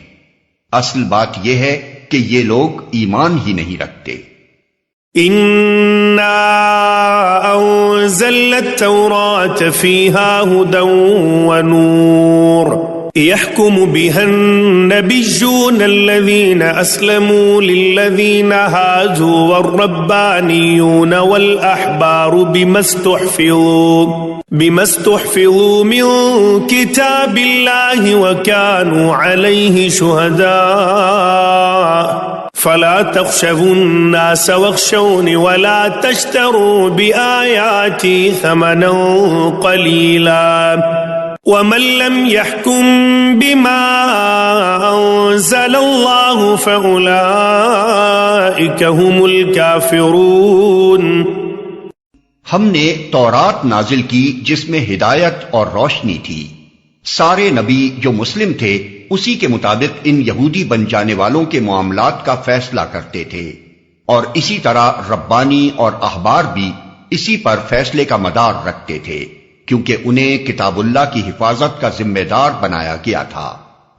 اصل بات یہ ہے کہ یہ لوگ ایمان ہی نہیں رکھتے۔ إِنَّا أَنزَلْنَا التَّوْرَاةَ فِيهَا هُدًى وَنُورٌ يَحْكُمُ بِهَا النَّبِيُّونَ الَّذِينَ أَسْلَمُوا لِلَّذِينَ هَادُوا وَالرَّبَّانِيُّونَ وَالْأَحْبَارُ بِمَا اسْتُحْفِظُوا مِن كِتَابِ اللَّهِ وَكَانُوا عَلَيْهِ شُهَدَاءَ فَلَا تَخْشَوُا النَّاسَ وَاخْشَوْنِ وَلَا تَشْتَرُوا بِآيَاتِي ثَمَنًا قَلِيلًا وَمَن لَّمْ يَحْكُم بِمَا أَنزَلَ اللَّهُ فَأُولَئِكَ هُمُ الْكَافِرُونَ۔ ہم نے تورات نازل کی جس میں ہدایت اور روشنی تھی۔ سارے نبی جو مسلم تھے اسی کے مطابق ان یہودی بن جانے والوں کے معاملات کا فیصلہ کرتے تھے، اور اسی طرح ربانی اور احبار بھی اسی پر فیصلے کا مدار رکھتے تھے، کیونکہ انہیں کتاب اللہ کی حفاظت کا ذمہ دار بنایا گیا تھا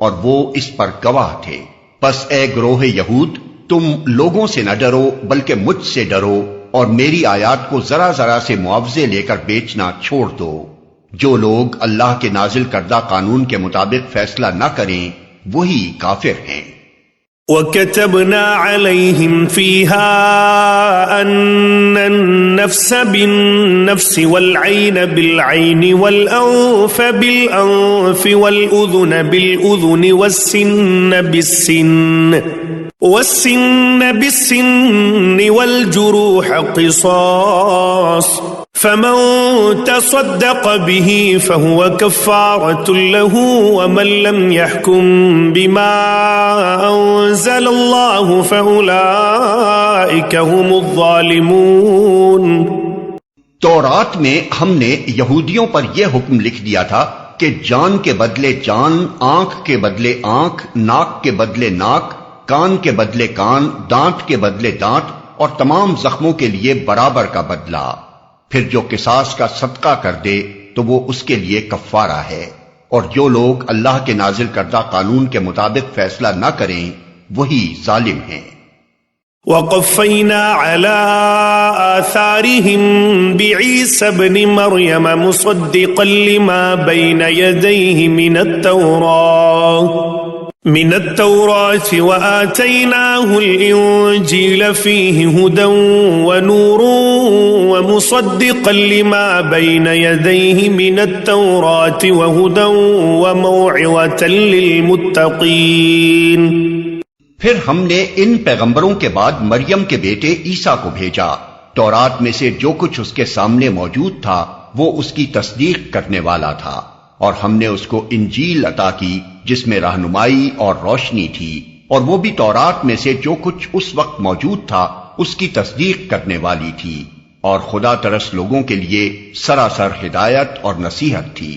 اور وہ اس پر گواہ تھے۔ پس اے گروہ یہود، تم لوگوں سے نہ ڈرو بلکہ مجھ سے ڈرو، اور میری آیات کو ذرا ذرا سے معاوضے لے کر بیچنا چھوڑ دو۔ جو لوگ اللہ کے نازل کردہ قانون کے مطابق فیصلہ نہ کریں وہی کافر ہیں۔ وَكَتَبْنَا عَلَيْهِمْ فِيهَا أَنَّ النَّفْسَ بِالنَّفْسِ وَالْعَيْنَ بِالْعَيْنِ وَالْأَنفَ بِالْأَنفِ وَالْأُذُنَ بِالْأُذُنِ وَالسِّنَّ بِالسِّنِّ وَالْجُرُوحَ قِصَاصٌ فَمَن تَصَدَّقَ بِهِ فَهُوَ كَفَّارَةٌ لَهُ وَمَن لَّمْ يَحْكُم بِمَا أَنزَلَ اللَّهُ فَأُولَئِكَ هُمُ الظَّالِمُونَ۔ تورات میں ہم نے یہودیوں پر یہ حکم لکھ دیا تھا کہ جان کے بدلے جان، آنکھ کے بدلے آنکھ، ناک کے بدلے ناک، کان کے بدلے کان، دانت کے بدلے دانت، اور تمام زخموں کے لیے برابر کا بدلہ۔ پھر جو قصاص کا صدقہ کر دے تو وہ اس کے لیے کفارہ ہے، اور جو لوگ اللہ کے نازل کردہ قانون کے مطابق فیصلہ نہ کریں وہی ظالم ہیں۔ وقفينا على آثارهم بعيسى ابن مريم مصدقا لما بين يديه من التوراة وآتيناه الإنجيل فيه هدى ونور ومصدقا لما بين يديه من التوراة وهدى وموعظة للمتقين۔ پھر ہم نے ان پیغمبروں کے بعد مریم کے بیٹے عیسیٰ کو بھیجا، تورات میں سے جو کچھ اس کے سامنے موجود تھا وہ اس کی تصدیق کرنے والا تھا، اور ہم نے اس کو انجیل عطا کی جس میں رہنمائی اور روشنی تھی، اور وہ بھی تورات میں سے جو کچھ اس وقت موجود تھا اس کی تصدیق کرنے والی تھی، اور خدا ترس لوگوں کے لیے سراسر ہدایت اور نصیحت تھی۔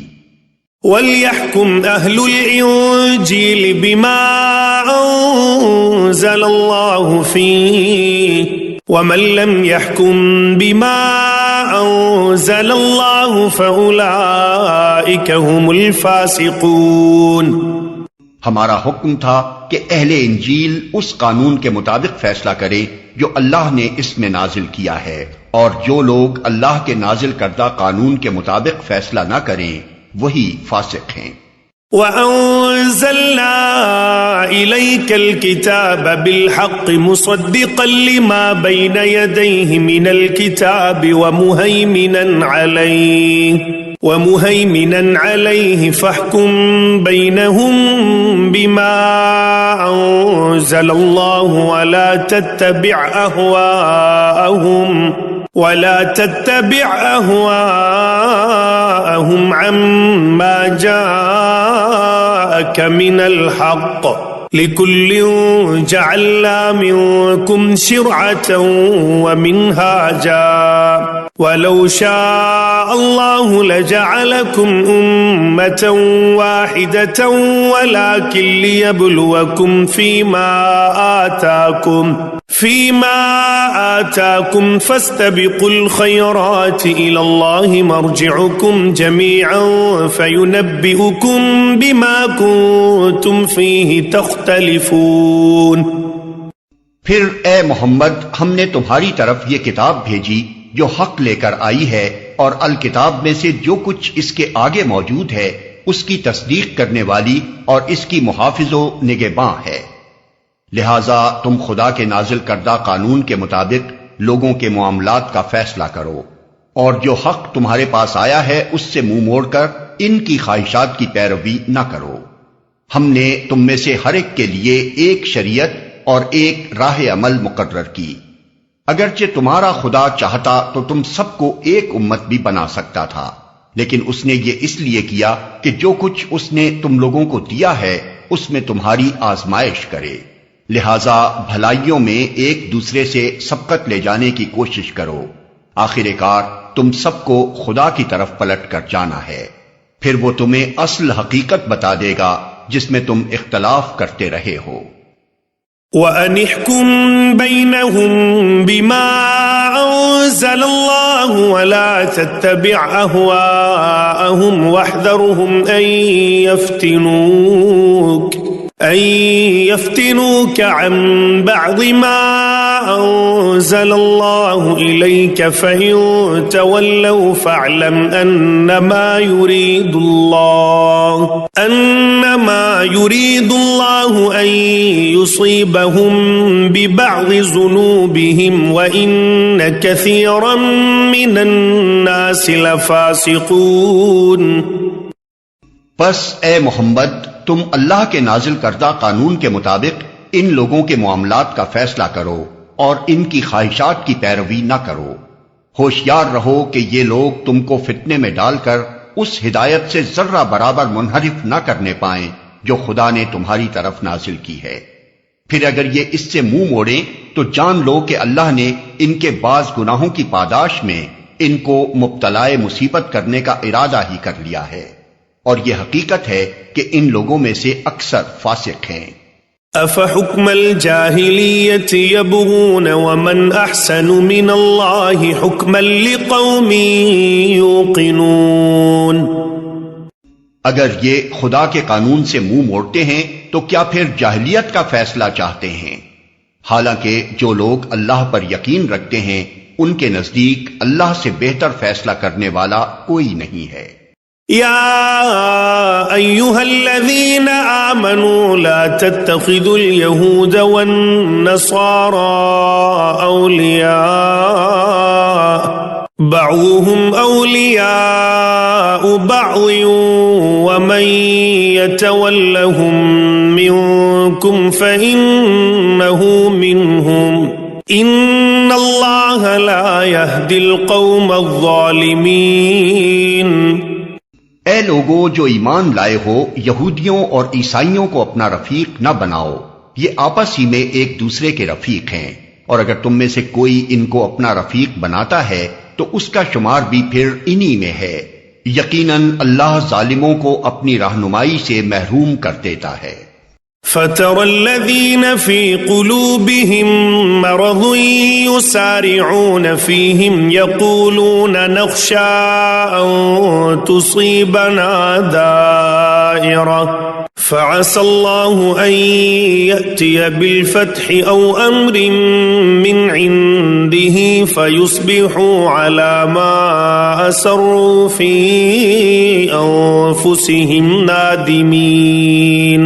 وَلْيَحْكُمْ أَهْلُ الْإِنْجِيلِ بِمَا أَنزَلَ اللَّهُ فِيهِ وَمَنْ لَمْ يَحْكُمْ بِمَا أَنزَلَ اللَّهُ فَأُولَئِكَ هُمُ الْفَاسِقُونَ۔ ہمارا حکم تھا کہ اہل انجیل اس قانون کے مطابق فیصلہ کرے جو اللہ نے اس میں نازل کیا ہے، اور جو لوگ اللہ کے نازل کردہ قانون کے مطابق فیصلہ نہ کریں وہی فاسق ہیں۔ وَأَنزَلْنَا إِلَيْكَ الْكِتَابَ بِالْحَقِّ مُصَدِّقًا لِمَا بَيْنَ يَدَيْهِ مِنَ الْكِتَابِ وَمُهَيْمِنًا عَلَيْهِ فَاحْكُم بَيْنَهُم بِمَا أَنزَلَ اللَّهُ وَلَا تَتَّبِعْ أَهْوَاءَهُمْ عَمَّا جَاءَكَ مِنَ الْحَقِّ لِكُلٍّ جَعَلْنَا مِنكُمْ شِرْعَةً وَمِنْهَاجًا وَلَوْ شَاءَ اللَّهُ لَجَعَلَكُمْ أُمَّةً وَاحِدَةً وَلَكِنْ لِيَبْلُوَكُمْ فِيمَا آتَاكُمْ فَاسْتَبِقُوا الْخَيْرَاتِ إِلَى اللَّهِ مَرْجِعُكُمْ جَمِيعًا فَيُنَبِّئُكُمْ بِمَا كُنْتُمْ فِيهِ تَخْتَلِفُونَ۔ پھر اے محمد ہم نے تمہاری طرف یہ کتاب بھیجی جو حق لے کر آئی ہے، اور الکتاب میں سے جو کچھ اس کے آگے موجود ہے اس کی تصدیق کرنے والی اور اس کی محافظ و نگہباں ہے۔ لہذا تم خدا کے نازل کردہ قانون کے مطابق لوگوں کے معاملات کا فیصلہ کرو، اور جو حق تمہارے پاس آیا ہے اس سے منہ موڑ کر ان کی خواہشات کی پیروی نہ کرو۔ ہم نے تم میں سے ہر ایک کے لیے ایک شریعت اور ایک راہ عمل مقرر کی۔ اگرچہ تمہارا خدا چاہتا تو تم سب کو ایک امت بھی بنا سکتا تھا، لیکن اس نے یہ اس لیے کیا کہ جو کچھ اس نے تم لوگوں کو دیا ہے اس میں تمہاری آزمائش کرے، لہذا بھلائیوں میں ایک دوسرے سے سبقت لے جانے کی کوشش کرو۔ آخر کار تم سب کو خدا کی طرف پلٹ کر جانا ہے، پھر وہ تمہیں اصل حقیقت بتا دے گا جس میں تم اختلاف کرتے رہے ہو۔ وَأَنِ احْكُم بَيْنَهُم بِمَا أَنزَلَ اللَّهُ وَلَا تَتَّبِعْ أَهْوَاءَهُمْ وَاحْذَرْهُمْ أَن يفتنوك عن بعض ما أنزل الله إليك فإن تولوا فاعلم أنما يريد الله أن يصيبهم ببعض ذنوبهم وإن كثيرا من الناس لفاسقون۔ پس اے محمد تم اللہ کے نازل کردہ قانون کے مطابق ان لوگوں کے معاملات کا فیصلہ کرو اور ان کی خواہشات کی پیروی نہ کرو۔ ہوشیار رہو کہ یہ لوگ تم کو فتنے میں ڈال کر اس ہدایت سے ذرہ برابر منحرف نہ کرنے پائیں جو خدا نے تمہاری طرف نازل کی ہے۔ پھر اگر یہ اس سے منہ موڑیں تو جان لو کہ اللہ نے ان کے بعض گناہوں کی پاداش میں ان کو مبتلائے مصیبت کرنے کا ارادہ ہی کر لیا ہے، اور یہ حقیقت ہے کہ ان لوگوں میں سے اکثر فاسق ہیں۔ أفحكم الجاهلية يبغون ومن أحسن من الله حكما لقوم يوقنون۔ اگر یہ خدا کے قانون سے منہ موڑتے ہیں تو کیا پھر جاہلیت کا فیصلہ چاہتے ہیں؟ حالانکہ جو لوگ اللہ پر یقین رکھتے ہیں ان کے نزدیک اللہ سے بہتر فیصلہ کرنے والا کوئی نہیں ہے۔ يا أيها الذين آمنوا لا تتخذوا اليهود والنصارى أولياء بعضهم أولياء بعض ومن يتولهم منكم فإنه منهم إن الله لا يهدي القوم الظالمين۔ اے لوگو جو ایمان لائے ہو، یہودیوں اور عیسائیوں کو اپنا رفیق نہ بناؤ، یہ آپس ہی میں ایک دوسرے کے رفیق ہیں، اور اگر تم میں سے کوئی ان کو اپنا رفیق بناتا ہے تو اس کا شمار بھی پھر انہی میں ہے۔ یقیناً اللہ ظالموں کو اپنی رہنمائی سے محروم کر دیتا ہے۔ فَتَرَى الَّذِينَ فِي قُلُوبِهِم مَّرَضٌ يُسَارِعُونَ فِيهِمْ يَقُولُونَ نَخْشَىٰ أَن تُصِيبَنَا دَائِرَةٌ فَعَسَى اللَّهُ أَن يَأْتِيَ بِالْفَتْحِ أَوْ أَمْرٍ مِّنْ عِندِهِ فَيُصْبِحُوا عَلَىٰ مَا أَسَرُّوا فِي أَنفُسِهِمْ نَادِمِينَ۔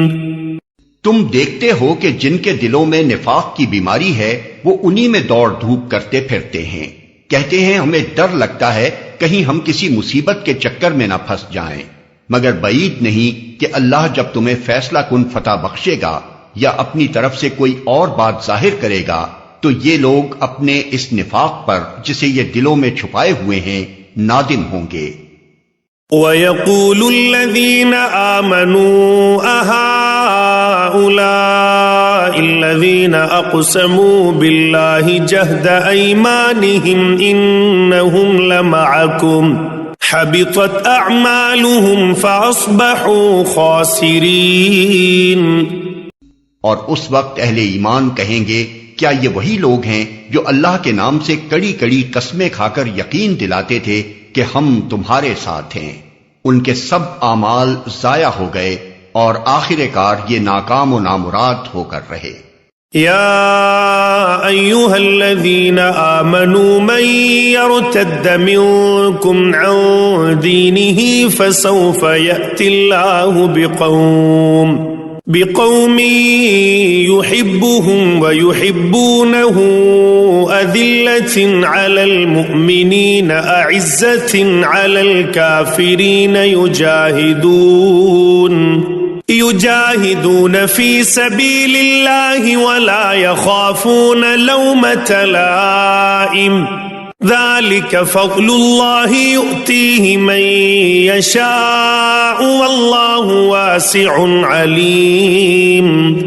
تم دیکھتے ہو کہ جن کے دلوں میں نفاق کی بیماری ہے وہ انہی میں دوڑ دھوپ کرتے پھرتے ہیں، کہتے ہیں ہمیں ڈر لگتا ہے کہیں ہم کسی مصیبت کے چکر میں نہ پھنس جائیں، مگر بعید نہیں کہ اللہ جب تمہیں فیصلہ کن فتح بخشے گا یا اپنی طرف سے کوئی اور بات ظاہر کرے گا تو یہ لوگ اپنے اس نفاق پر جسے یہ دلوں میں چھپائے ہوئے ہیں نادم ہوں گے۔ وَيَقُولُ الَّذِينَ آمَنُوا أَهَٰؤُلَاءِ الَّذِينَ أَقْسَمُوا بِاللَّهِ جَهْدَ أَيْمَانِهِمْ إِنَّهُمْ لَمَعَكُمْ حَبِطَتْ أَعْمَالُهُمْ فَأَصْبَحُوا خَاسِرِينَ۔ اور اس وقت اہل ایمان کہیں گے کیا یہ وہی لوگ ہیں جو اللہ کے نام سے کڑی کڑی قسمیں کھا کر یقین دلاتے تھے کہ ہم تمہارے ساتھ ہیں؟ ان کے سب اعمال ضائع ہو گئے اور آخر کار یہ ناکام و نامراد ہو کر رہے۔ یا ایھا الذین آمنوا من یرتد منکم عن دینہ فسوف یأتی اللہ بقوم يحبهم ويحبونه أذلة على المؤمنين أعزة على الكافرين يجاهدون في سبيل الله ولا يخافون لومة لائم ذلك فضل الله يؤتيه من يشاء والله واسع عليم۔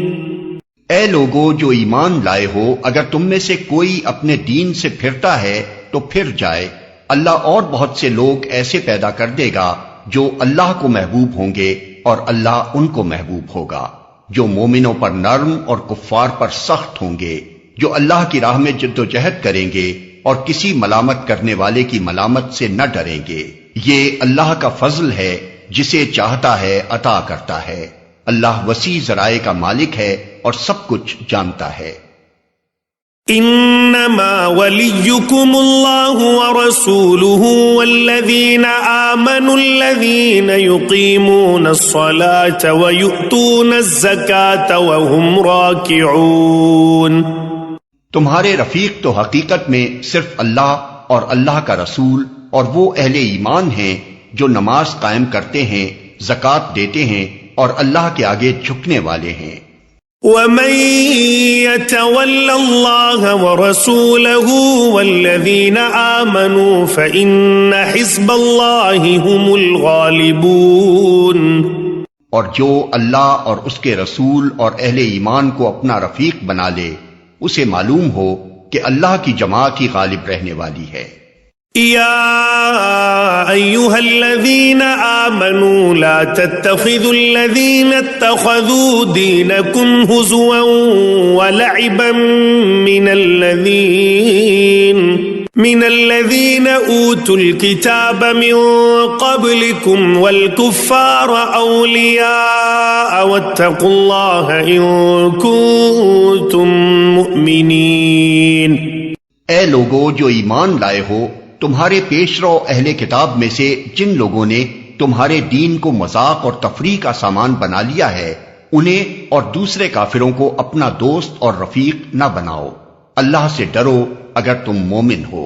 اے لوگو جو ایمان لائے ہو، اگر تم میں سے کوئی اپنے دین سے پھرتا ہے تو پھر جائے، اللہ اور بہت سے لوگ ایسے پیدا کر دے گا جو اللہ کو محبوب ہوں گے اور اللہ ان کو محبوب ہوگا، جو مومنوں پر نرم اور کفار پر سخت ہوں گے، جو اللہ کی راہ میں جد و جہد کریں گے اور کسی ملامت کرنے والے کی ملامت سے نہ ڈریں گے۔ یہ اللہ کا فضل ہے، جسے چاہتا ہے عطا کرتا ہے۔ اللہ وسیع ذرائع کا مالک ہے اور سب کچھ جانتا ہے۔ انما وليكم الله ورسوله والذين آمنوا الذين يقيمون الصلاة ويؤتون الزكاة وهم راكعون۔ تمہارے رفیق تو حقیقت میں صرف اللہ اور اللہ کا رسول اور وہ اہل ایمان ہیں جو نماز قائم کرتے ہیں، زکوٰۃ دیتے ہیں اور اللہ کے آگے جھکنے والے ہیں۔ وَمَن يَتَوَلَّ اللَّهَ وَرَسُولَهُ وَالَّذِينَ آمَنُوا فَإِنَّ حِزْبَ اللَّهِ هُمُ الْغَالِبُونَ۔ اور جو اللہ اور اس کے رسول اور اہل ایمان کو اپنا رفیق بنا لے، اسے معلوم ہو کہ اللہ کی جماعت ہی غالب رہنے والی ہے۔ يا أيها الذين آمنوا لا تتخذوا الذين اتخذوا دينكم هزوا ولعبا من الذين أوتوا الكتاب من قبلكم والكفار أولياء واتقوا الله إن كنتم مؤمنين. اے لوگو جو ایمان لائے ہو، تمہارے پیشرو اہل کتاب میں سے جن لوگوں نے تمہارے دین کو مذاق اور تفریح کا سامان بنا لیا ہے، انہیں اور دوسرے کافروں کو اپنا دوست اور رفیق نہ بناؤ. اللہ سے ڈرو اگر تم مومن ہو.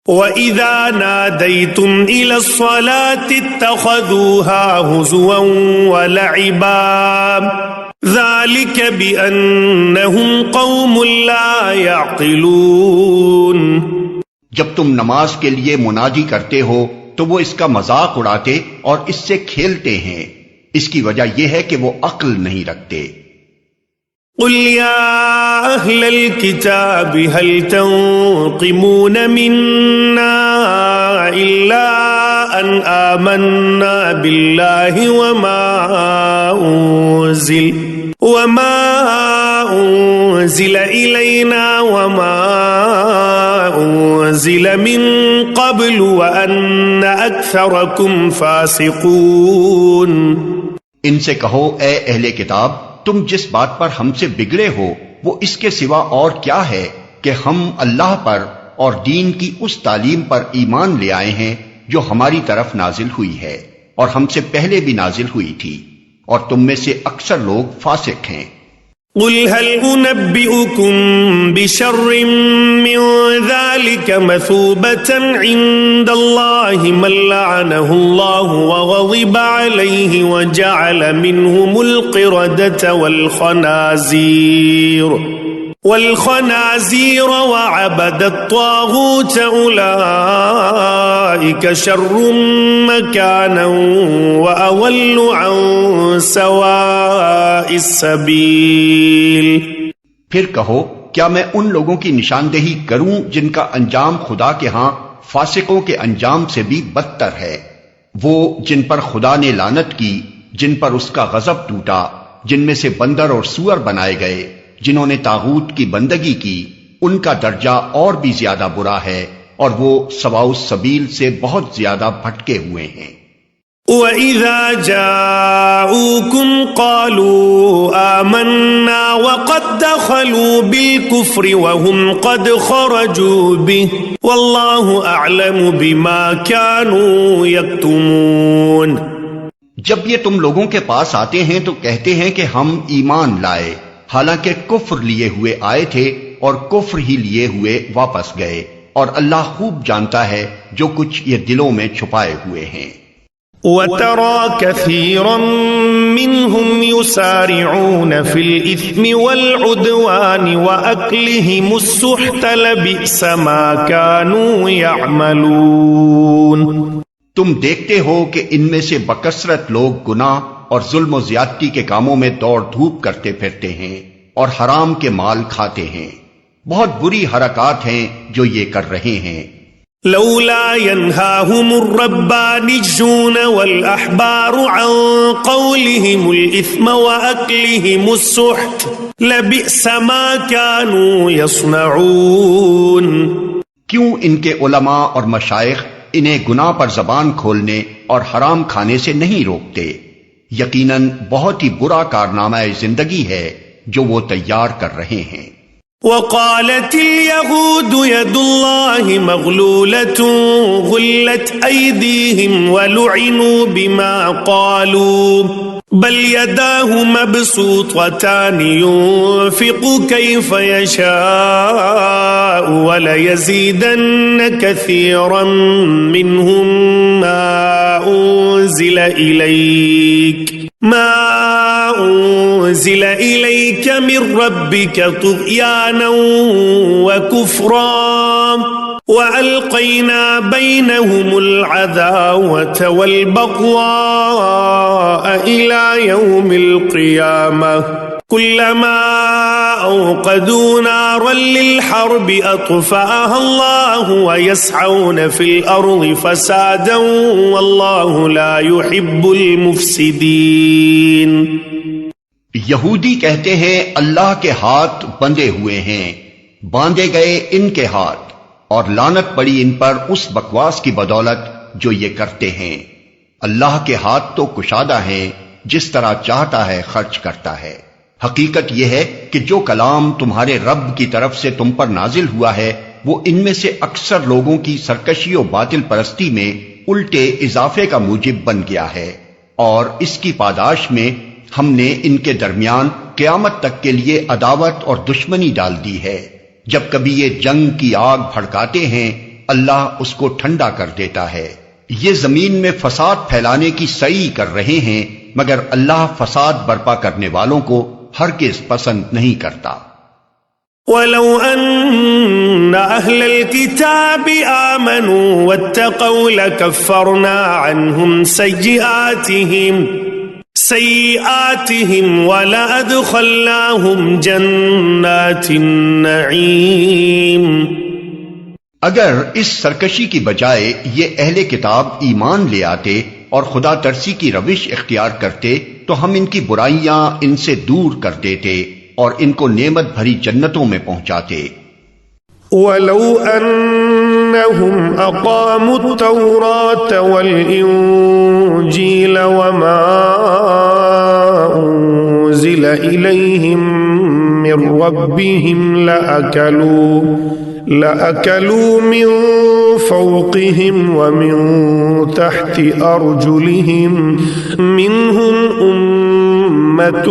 وَإِذَا نَادَيْتُمْ إِلَى الصَّلَاةِ اتَّخَذُوهَا هُزُوًا وَلَعِبًا ذَلِكَ بِأَنَّهُمْ قَوْمٌ لَا يَعْقِلُونَ. جب تم نماز کے لیے منادی کرتے ہو تو وہ اس کا مذاق اڑاتے اور اس سے کھیلتے ہیں. اس کی وجہ یہ ہے کہ وہ عقل نہیں رکھتے. قل يا أهل الكتاب هل تنقمون منا إلا أن آمنا بالله وما أنزل إلينا وما أنزل من قبل وأن أكثركم فاسقون. ان سے کہو اے اہل کتاب، تم جس بات پر ہم سے بگڑے ہو وہ اس کے سوا اور کیا ہے کہ ہم اللہ پر اور دین کی اس تعلیم پر ایمان لے آئے ہیں جو ہماری طرف نازل ہوئی ہے اور ہم سے پہلے بھی نازل ہوئی تھی، اور تم میں سے اکثر لوگ فاسق ہیں. قل هل أنبئكم بشر من ذلك مثوبة عند الله من لعنه الله وغضب عليه وجعل منهم القردة والخنازير وعبد الطاغوت أولئك شر مكانا وأضل عن سواء السبيل. پھر کہو کیا میں ان لوگوں کی نشاندہی کروں جن کا انجام خدا کے ہاں فاسقوں کے انجام سے بھی بدتر ہے؟ وہ جن پر خدا نے لعنت کی، جن پر اس کا غضب ٹوٹا، جن میں سے بندر اور سور بنائے گئے، جنہوں نے طاغوت کی بندگی کی، ان کا درجہ اور بھی زیادہ برا ہے اور وہ سواء السبیل سے بہت زیادہ بھٹکے ہوئے ہیں. وَإِذَا جَاءُوكُمْ قَالُوا آمَنَّا وَقَدْ دَخَلُوا بِالْكُفْرِ وَهُمْ قَدْ خَرَجُوا بِهِ وَاللَّهُ أَعْلَمُ بِمَا كَانُوا يَكْتُمُونَ. جب یہ تم لوگوں کے پاس آتے ہیں تو کہتے ہیں کہ ہم ایمان لائے، حالانکہ کفر لیے ہوئے آئے تھے اور کفر ہی لیے ہوئے واپس گئے، اور اللہ خوب جانتا ہے جو کچھ یہ دلوں میں چھپائے ہوئے ہیں. وَتَرَى كَثِيرًا مِّنْهُمْ يُسَارِعُونَ فِي الْإِثْمِ وَالْعُدْوَانِ وَأَكْلِهِمُ السُّحْتَ لَبِئْسَ مَا كَانُوا يَعْمَلُونَ. تم دیکھتے ہو کہ ان میں سے بکثرت لوگ گناہ اور ظلم و زیادتی کے کاموں میں دوڑ دھوپ کرتے پھرتے ہیں اور حرام کے مال کھاتے ہیں. بہت بری حرکات ہیں جو یہ کر رہے ہیں. لولا ينهاهم الربانيون والأحبار عن قولهم الإثم وأكلهم السحت لبئس ما كانوا يصنعون. کیوں ان کے علماء اور مشائخ انہیں گناہ پر زبان کھولنے اور حرام کھانے سے نہیں روکتے؟ یقیناً بہت ہی برا کارنامہ زندگی ہے جو وہ تیار کر رہے ہیں. وقالت اليهود يد الله مغلولة غلت أيديهم ولعنوا بما قالوا بل يداه مبسوطتان ينفق كيف يشاء وليزيدن كثيرا منهم ما أنزل إليك من ربك طغيانا وكفرا وألقينا بينهم العداوة والبغضاء إلى يوم القيامة كلما أوقدوا نارا للحرب أطفأها الله ويسعون في الأرض فسادا والله لا يحب المفسدين. یہودی کہتے ہیں اللہ کے ہاتھ بندھے ہوئے ہیں، باندھے گئے ان کے ہاتھ، اور لعنت پڑی ان پر اس بکواس کی بدولت جو یہ کرتے ہیں. اللہ کے ہاتھ تو کشادہ ہیں، جس طرح چاہتا ہے خرچ کرتا ہے. حقیقت یہ ہے کہ جو کلام تمہارے رب کی طرف سے تم پر نازل ہوا ہے وہ ان میں سے اکثر لوگوں کی سرکشی و باطل پرستی میں الٹے اضافے کا موجب بن گیا ہے، اور اس کی پاداش میں ہم نے ان کے درمیان قیامت تک کے لیے عداوت اور دشمنی ڈال دی ہے. جب کبھی یہ جنگ کی آگ بھڑکاتے ہیں اللہ اس کو ٹھنڈا کر دیتا ہے. یہ زمین میں فساد پھیلانے کی سعی کر رہے ہیں، مگر اللہ فساد برپا کرنے والوں کو ہرگز پسند نہیں کرتا. وَلَوْ أَنَّ أَهْلَ الْكِتَابِ آمَنُوا وَاتَّقَوْا لَكَفَّرْنَا عَنْهُمْ سَيِّئَاتِهِمْ وَلَأَدْخَلْنَاهُمْ جَنَّاتِ النَّعِيمِ. اگر اس سرکشی کی بجائے یہ اہل کتاب ایمان لے آتے اور خدا ترسی کی روش اختیار کرتے تو ہم ان کی برائیاں ان سے دور کر دیتے اور ان کو نعمت بھری جنتوں میں پہنچاتے. وَلَوْ أَنَّهُمْ أَقَامُوا التَّوْرَاةَ وَالْإِنْجِيلَ وَمَا أُنْزِلَ إِلَيْهِمْ مِنْ رَبِّهِمْ لَأَكَلُوا مِنْ فَوْقِهِمْ وَمِنْ تَحْتِ أَرْجُلِهِمْ مِنْهُمْ أُمَّةٌ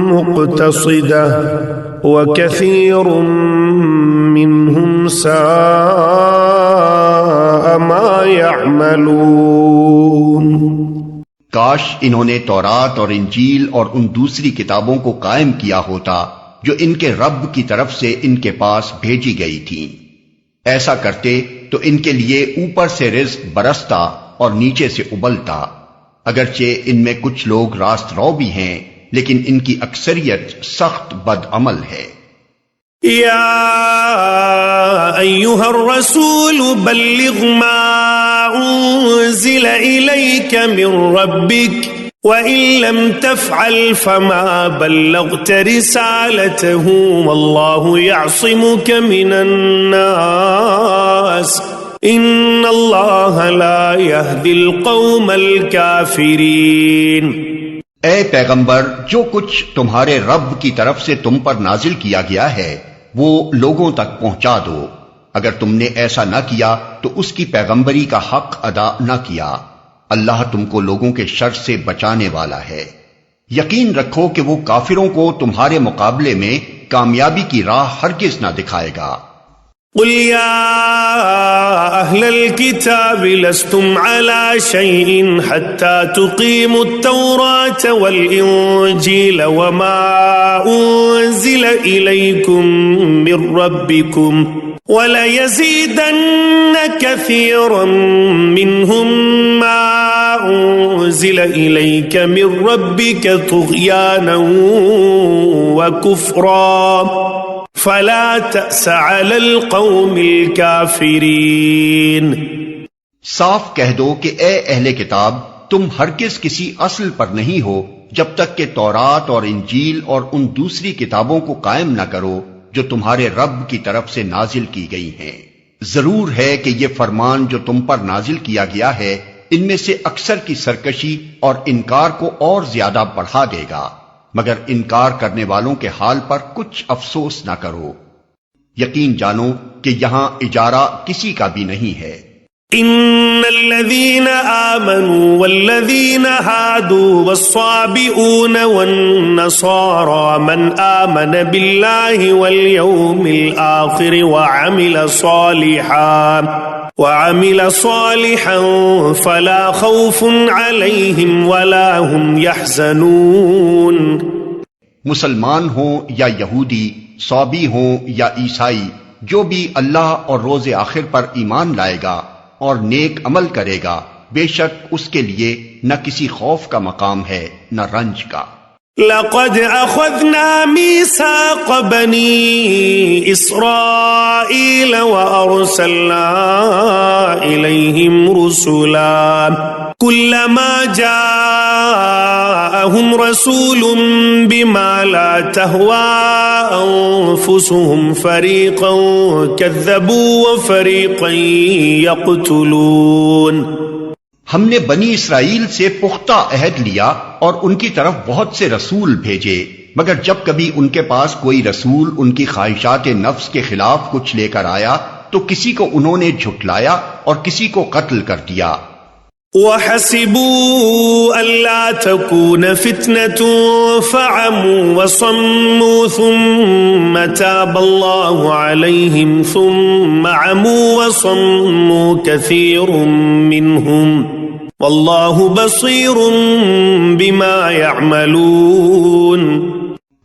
مُقْتَصِدَةٌ وَكَثِيرٌ مِّنْهُمْ سَاءَ مَا يَعْمَلُونَ. کاش انہوں نے تورات اور انجیل اور ان دوسری کتابوں کو قائم کیا ہوتا جو ان کے رب کی طرف سے ان کے پاس بھیجی گئی تھیں. ایسا کرتے تو ان کے لیے اوپر سے رزق برستا اور نیچے سے ابلتا. اگرچہ ان میں کچھ لوگ راست رو بھی ہیں لیکن ان کی اکثریت سخت بد عمل ہے. یا ایھا الرسول بلغ ما انزل الیک من ربک وَإِن لَّمْ تَفْعَلْ فَمَا بَلَّغْتَ رِسَالَتَهُ وَاللَّهُ يَعْصِمُكَ مِنَ النَّاسِ إِنَّ اللَّهَ لَا يَهْدِي الْقَوْمَ الْكَافِرِينَ. اے پیغمبر، جو کچھ تمہارے رب کی طرف سے تم پر نازل کیا گیا ہے وہ لوگوں تک پہنچا دو. اگر تم نے ایسا نہ کیا تو اس کی پیغمبری کا حق ادا نہ کیا. اللہ تم کو لوگوں کے شر سے بچانے والا ہے. یقین رکھو کہ وہ کافروں کو تمہارے مقابلے میں کامیابی کی راہ ہرگز نہ دکھائے گا. قل يا أهل الكتاب لستم على شيء حتى تقيموا التوراة والإنجيل وما أنزل إليكم من ربكم وَلَيَزِيدَنَّ كَثِيرًا مِّنْهُمْ مَا أُنزِلَ إِلَيْكَ مِن رَّبِّكَ طُغْيَانًا وَكُفْرًا فَلَا تَأْسَ عَلَى الْقَوْمِ الْكَافِرِينَ. صاف کہہ دو کہ اے اہل کتاب تم ہرگز کسی اصل پر نہیں ہو جب تک کہ تورات اور انجیل اور ان دوسری کتابوں کو قائم نہ کرو جو تمہارے رب کی طرف سے نازل کی گئی ہیں. ضرور ہے کہ یہ فرمان جو تم پر نازل کیا گیا ہے ان میں سے اکثر کی سرکشی اور انکار کو اور زیادہ بڑھا دے گا، مگر انکار کرنے والوں کے حال پر کچھ افسوس نہ کرو. یقین جانو کہ یہاں اجارہ کسی کا بھی نہیں ہے. ان الذين آمنوا والذين هادوا والصابئون والنصارى من آمن بالله واليوم الآخر وعمل صالحا فلا خوف عليهم ولا هم يحزنون. مسلمان ہوں یا یہودی، صابی ہوں یا عیسائی، جو بھی اللہ اور روز آخر پر ایمان لائے گا اور نیک عمل کرے گا، بے شک اس کے لیے نہ کسی خوف کا مقام ہے نہ رنج کا. لقد أخذنا ميثاق بني إسرائيل وأرسلنا إليهم رسلا كلما جاءهم رسول بما لا تهوى أنفسهم فريقا كذبوا وفريقا يقتلون. ہم نے بنی اسرائیل سے پختہ عہد لیا اور ان کی طرف بہت سے رسول بھیجے، مگر جب کبھی ان کے پاس کوئی رسول ان کی خواہشات نفس کے خلاف کچھ لے کر آیا تو کسی کو انہوں نے جھٹلایا اور کسی کو قتل کر دیا. وَحَسِبُوا أَلَّا تَكُونَ فِتْنَةٌ فَعَمُوا وَصَمُّوا ثُمَّ تَابَ اللَّهُ عَلَيْهِمْ ثُمَّ عَمُوا وَصَمُّوا كَثِيرٌ مِّنْهُمْ وَاللَّهُ بَصِيرٌ بِمَا يَعْمَلُونَ.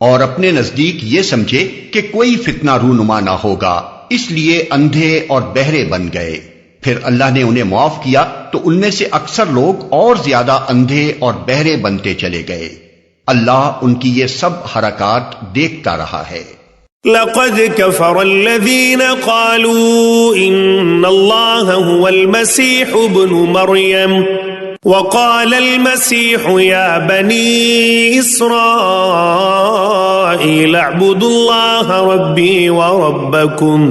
اور اپنے نزدیک یہ سمجھے کہ کوئی فتنہ رونما نہ ہوگا، اس لیے اندھے اور بہرے بن گئے. پھر اللہ نے انہیں معاف کیا تو ان میں سے اکثر لوگ اور زیادہ اندھے اور بہرے بنتے چلے گئے. اللہ ان کی یہ سب حرکات دیکھتا رہا ہے. لقد كفر الذين قالوا إن الله هو المسيح ابن مريم وقال المسيح يا بني إسرائيل اعبدوا الله ربي وربكم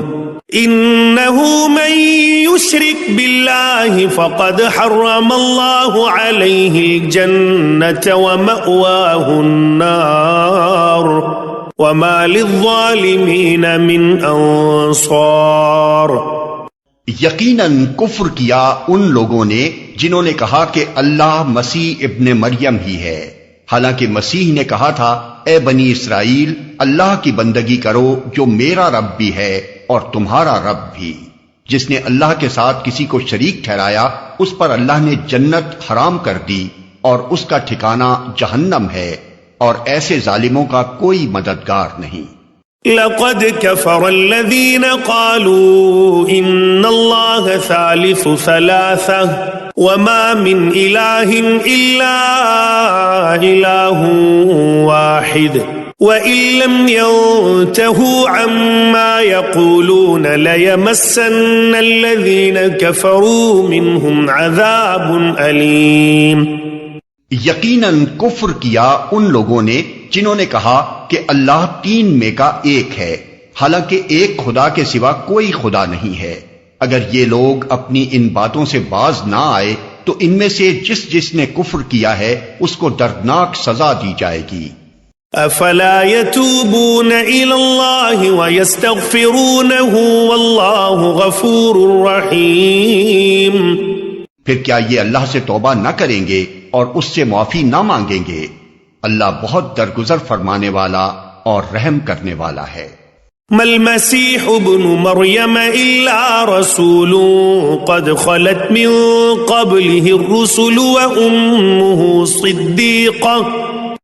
إنه من يشرك بالله فقد حرم الله عليه الجنة ومأواه النار وما للظالمین من انصار. یقیناً کفر کیا ان لوگوں نے جنہوں نے کہا کہ اللہ مسیح ابن مریم ہی ہے، حالانکہ مسیح نے کہا تھا اے بنی اسرائیل اللہ کی بندگی کرو جو میرا رب بھی ہے اور تمہارا رب بھی. جس نے اللہ کے ساتھ کسی کو شریک ٹھہرایا اس پر اللہ نے جنت حرام کر دی اور اس کا ٹھکانہ جہنم ہے، اور ایسے ظالموں کا کوئی مددگار نہیں. لقد كفر الذين قالوا إن الله ثالث ثلاثة وما من إله إلا إله واحد وإن لم ينتهوا عما يقولون ليمسن الذين كفروا منهم عذاب أليم. یقیناً کفر کیا ان لوگوں نے جنہوں نے کہا کہ اللہ تین میں کا ایک ہے، حالانکہ ایک خدا کے سوا کوئی خدا نہیں ہے. اگر یہ لوگ اپنی ان باتوں سے باز نہ آئے تو ان میں سے جس نے کفر کیا ہے اس کو دردناک سزا دی جائے گی. افلا يتوبون الى الله ويستغفرونه والله غفور رحيم. پھر کیا یہ اللہ سے توبہ نہ کریں گے اور اس سے معافی نہ مانگیں گے؟ اللہ بہت درگزر فرمانے والا اور رحم کرنے والا ہے. ما المسيح ابن مريم إلا رسول قد خلت من قبله الرسل وأمه صديقة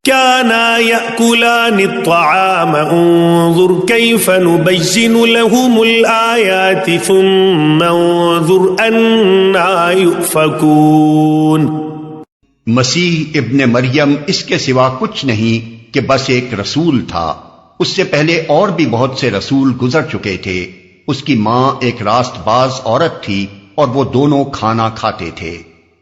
كانا يأكلان الطعام انظر كيف نبين لهم الآيات ثم انظر أنا يؤفكون. مسیح ابن مریم اس کے سوا کچھ نہیں کہ بس ایک رسول تھا. اس سے پہلے اور بھی بہت سے رسول گزر چکے تھے. اس کی ماں ایک راست باز عورت تھی اور وہ دونوں کھانا کھاتے تھے.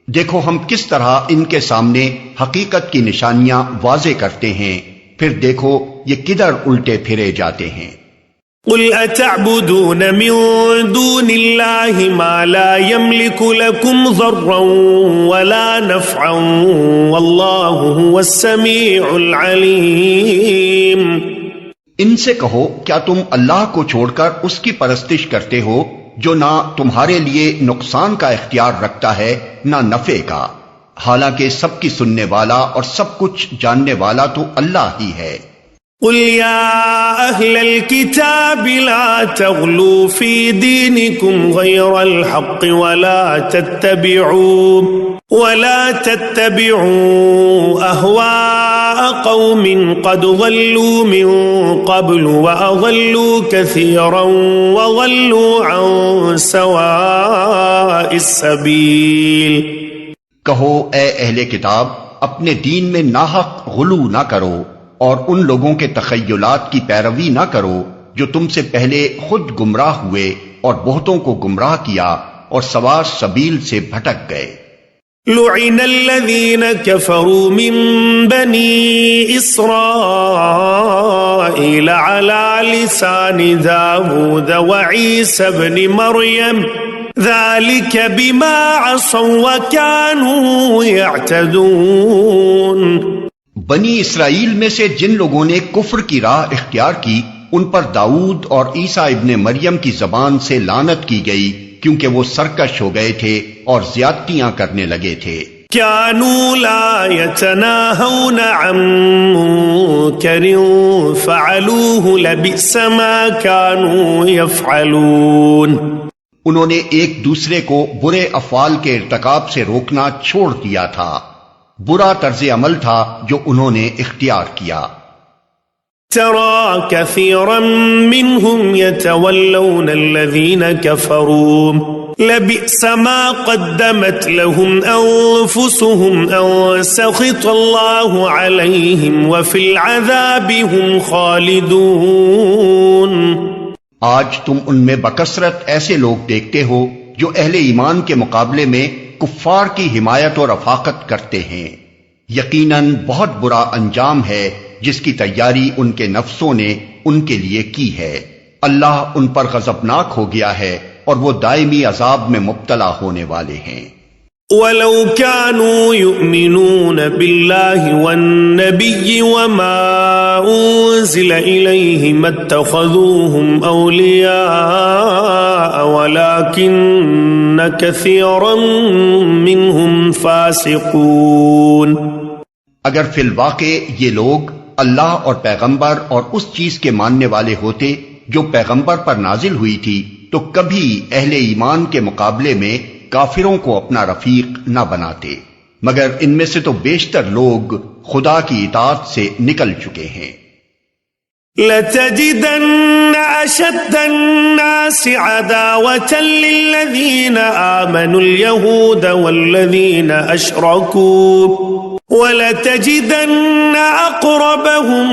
دیکھو ہم کس طرح ان کے سامنے حقیقت کی نشانیاں واضح کرتے ہیں، پھر دیکھو یہ کدھر الٹے پھرے جاتے ہیں. قل اتعبدون من دون اللہ ما لا يملك لكم ضرا ولا نفعا واللہ هو السمیع العلیم. ان سے کہو کیا تم اللہ کو چھوڑ کر اس کی پرستش کرتے ہو جو نہ تمہارے لیے نقصان کا اختیار رکھتا ہے نہ نفع کا، حالانکہ سب کی سننے والا اور سب کچھ جاننے والا تو اللہ ہی ہے. قل يا أهل الكتاب لا تغلوا في دينكم غير الحق ولا تتبعوا أهواء قوم قد ضلوا من قبل وأضلوا كثيرا وضلوا عن سواء السبيل. کہو اے اہل کتاب اپنے دین میں ناحق غلو نہ کرو اور ان لوگوں کے تخیلات کی پیروی نہ کرو جو تم سے پہلے خود گمراہ ہوئے اور بہتوں کو گمراہ کیا اور سوا سبیل سے بھٹک گئے۔ لعن الذين كفروا من بني إسرائيل على لسان داود وعيسى بن مريم ذلك بما عصوا وكانوا يعتدون۔ بنی اسرائیل میں سے جن لوگوں نے کفر کی راہ اختیار کی ان پر داؤد اور عیسیٰ ابن مریم کی زبان سے لعنت کی گئی کیونکہ وہ سرکش ہو گئے تھے اور زیادتیاں کرنے لگے تھے۔ كانوا لا يتناهون عن منكر فعلوه لبئس ما كانوا يفعلون۔ انہوں نے ایک دوسرے کو برے افعال کے ارتکاب سے روکنا چھوڑ دیا تھا، برا طرز عمل تھا جو انہوں نے اختیار کیا۔ ترى كثيرا منهم يتولون الذين كفروا لبئس ما قدمت لهم أنفسهم أن سخط الله عليهم وفي العذاب هم خالدون۔ آج تم ان میں بکثرت ایسے لوگ دیکھتے ہو جو اہل ایمان کے مقابلے میں کفار کی حمایت اور رفاقت کرتے ہیں، یقیناً بہت برا انجام ہے جس کی تیاری ان کے نفسوں نے ان کے لیے کی ہے۔ اللہ ان پر غضبناک ہو گیا ہے اور وہ دائمی عذاب میں مبتلا ہونے والے ہیں۔ وَلَوْ كَانُوا يُؤْمِنُونَ بِاللَّهِ وَالنَّبِيِّ وَمَا أُنزِلَ إِلَيْهِ مَا اتَّخَذُوهُمْ أَوْلِيَاءَ وَلَكِنَّ كَثِيرًا مِّنْهُمْ فَاسِقُونَ۔ اگر فی الواقع یہ لوگ اللہ اور پیغمبر اور اس چیز کے ماننے والے ہوتے جو پیغمبر پر نازل ہوئی تھی تو کبھی اہل ایمان کے مقابلے میں کافروں کو اپنا رفیق نہ بناتے، مگر ان میں سے تو بیشتر لوگ خدا کی اطاعت سے نکل چکے ہیں۔ لَتَجِدَنَّ أَشَدَّ النَّاسِ عَدَاوَةً لِّلَّذِينَ آمَنُوا الْيَهُودَ وَالَّذِينَ أَشْرَكُوا وَلَتَجِدَنَّ أَقْرَبَهُم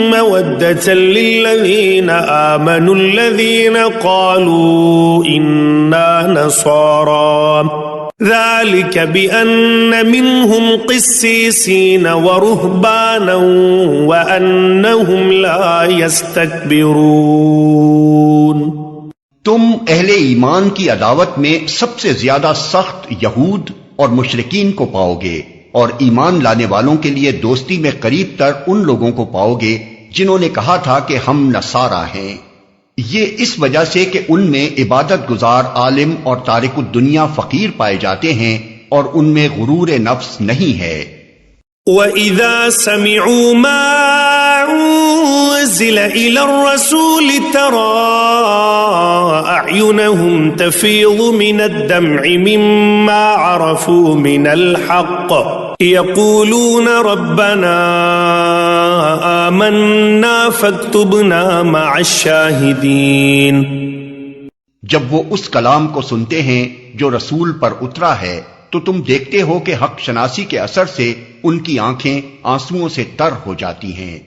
مَّوَدَّةً لِّلَّذِينَ آمَنُوا الَّذِينَ قَالُوا إِنَّا نَصَارَىٰ ذَلِكَ بِأَنَّ مِنْهُمْ قِسِّيسِينَ وَرُهْبَانًا وَأَنَّهُمْ لَا يَسْتَكْبِرُونَ۔ تم اہل ایمان کی عداوت میں سب سے زیادہ سخت یہود اور مشرکین کو پاؤ گے، اور ایمان لانے والوں کے لیے دوستی میں قریب تر ان لوگوں کو پاؤ گے جنہوں نے کہا تھا کہ ہم نصارہ ہیں، یہ اس وجہ سے کہ ان میں عبادت گزار عالم اور تارک الدنیا فقیر پائے جاتے ہیں اور ان میں غرور نفس نہیں ہے۔ وَإِذَا سَمِعُوا مَا أُنزِلَ إِلَى الرَّسُولِ تَرَىٰ أَعْيُنَهُمْ تَفِيضُ مِنَ الدَّمْعِ مِمَّا عَرَفُوا مِنَ الْحَقِّ يَقُولُونَ رَبَّنَا آمَنَّا فَاكْتُبْنَا مَعَ الشَّاهِدِينَ۔ جب وہ اس کلام کو سنتے ہیں جو رسول پر اترا ہے تو تم دیکھتے ہو کہ حق شناسی کے اثر سے ان کی آنکھیں آنسوؤں سے تر ہو جاتی ہیں،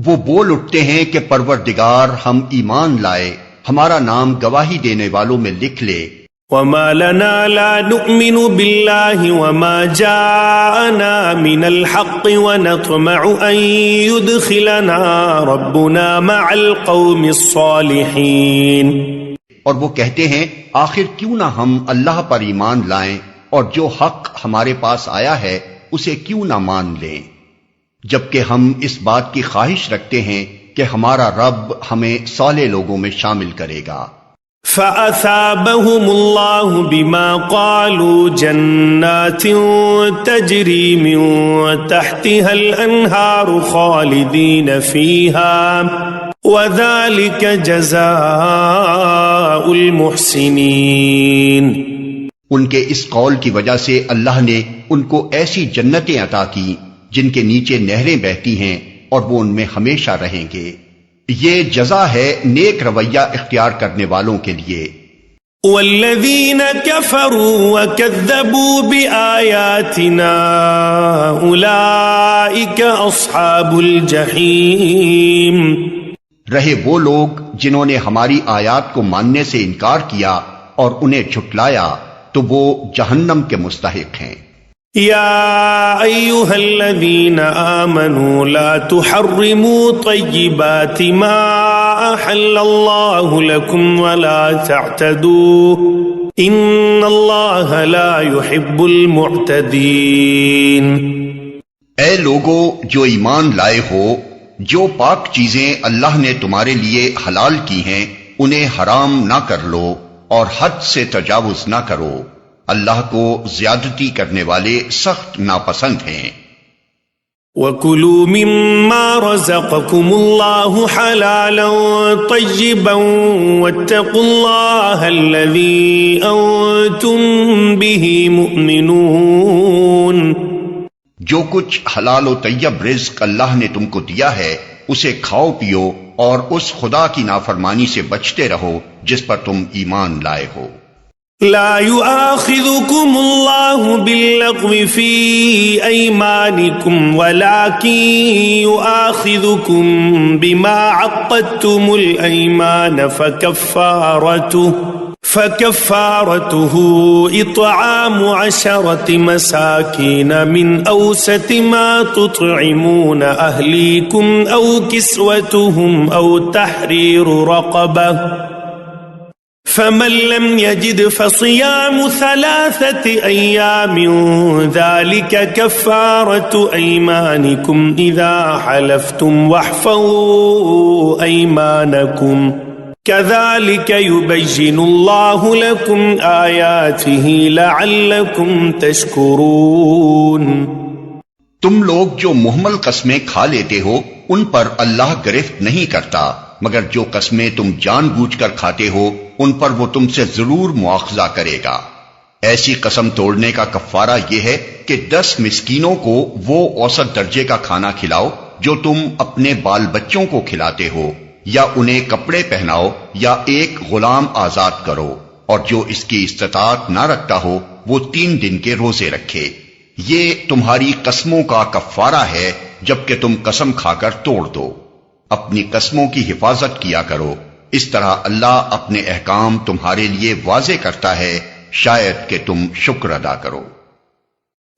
وہ بول اٹھتے ہیں کہ پروردگار ہم ایمان لائے، ہمارا نام گواہی دینے والوں میں لکھ لے۔ وَمَا لَنَا لَا نُؤْمِنُ بِاللَّهِ وَمَا جَاءَنَا مِنَ الْحَقِّ وَنَطْمَعُ أَن يُدْخِلَنَا رَبُّنَا مَعَ الْقَوْمِ الصَّالِحِينَ۔ اور وہ کہتے ہیں آخر کیوں نہ ہم اللہ پر ایمان لائیں اور جو حق ہمارے پاس آیا ہے اسے کیوں نہ مان لیں، جبکہ ہم اس بات کی خواہش رکھتے ہیں کہ ہمارا رب ہمیں صالح لوگوں میں شامل کرے گا۔ فَأَثَابَهُمُ اللَّهُ بِمَا قَالُوا جَنَّاتٍ تَجْرِي مِن تَحْتِهَا الْأَنْهَارُ خَالِدِينَ فِيهَا وَذَلِكَ جَزَاءُ الْمُحْسِنِينَ۔ ان کے اس قول کی وجہ سے اللہ نے ان کو ایسی جنتیں عطا کی جن کے نیچے نہریں بہتی ہیں اور وہ ان میں ہمیشہ رہیں گے، یہ جزا ہے نیک رویہ اختیار کرنے والوں کے لیے۔ والذين كفروا وكذبوا بآياتنا أولئك أصحاب الجحيم. رہے وہ لوگ جنہوں نے ہماری آیات کو ماننے سے انکار کیا اور انہیں جھٹلایا تو وہ جہنم کے مستحق ہیں. يا أيها الذين آمنوا لا تحرموا طيبات ما أحل الله لكم ولا تعتدوا إن الله لا يحب المعتدين. اے لوگو جو ایمان لائے ہو، جو پاک چیزیں اللہ نے تمہارے لیے حلال کی ہیں انہیں حرام نہ کر لو اور حد سے تجاوز نہ کرو، اللہ کو زیادتی کرنے والے سخت ناپسند ہیں. وَكُلُوا مِمَّا رَزَقَكُمُ اللَّهُ حَلَالًا طَيِّبًا وَاتَّقُوا اللَّهَ الَّذِي أَنْتُمْ بِهِ مُؤْمِنُونَ. جو کچھ حلال و طیب رزق اللہ نے تم کو دیا ہے اسے کھاؤ پیو اور اس خدا کی نافرمانی سے بچتے رہو جس پر تم ایمان لائے ہو. لا يؤاخذكم الله باللغو في أيمانكم ولكن يؤاخذكم بما عقدتم الأيمان فكفارته إطعام 10 مساكين من أوسط ما تطعمون أهليكم أو كسوتهم أو تحرير رقبة فمن لم يجد فصيام 3 أيام ذلك كفارة أيمانكم إذا حلفتم واحفظوا أيمانكم كذلك يبين الله لكم آياته لعلكم تشكرون. تم لوگ جو محمل قسمیں کھا لیتے ہو ان پر اللہ گرفت نہیں کرتا، مگر جو قسمیں تم جان بوجھ کر کھاتے ہو ان پر وہ تم سے ضرور مواخذہ کرے گا. ایسی قسم توڑنے کا کفارہ یہ ہے کہ 10 مسکینوں کو وہ اوسط درجے کا کھانا کھلاؤ جو تم اپنے بال بچوں کو کھلاتے ہو، یا انہیں کپڑے پہناؤ یا ایک غلام آزاد کرو، اور جو اس کی استطاعت نہ رکھتا ہو وہ 3 دن کے روزے رکھے. یہ تمہاری قسموں کا کفارہ ہے جبکہ تم قسم کھا کر توڑ دو. اپنی قسموں کی حفاظت کیا کرو، اس طرح اللہ اپنے احکام تمہارے لیے واضح کرتا ہے، شاید کہ تم شکر ادا کرو.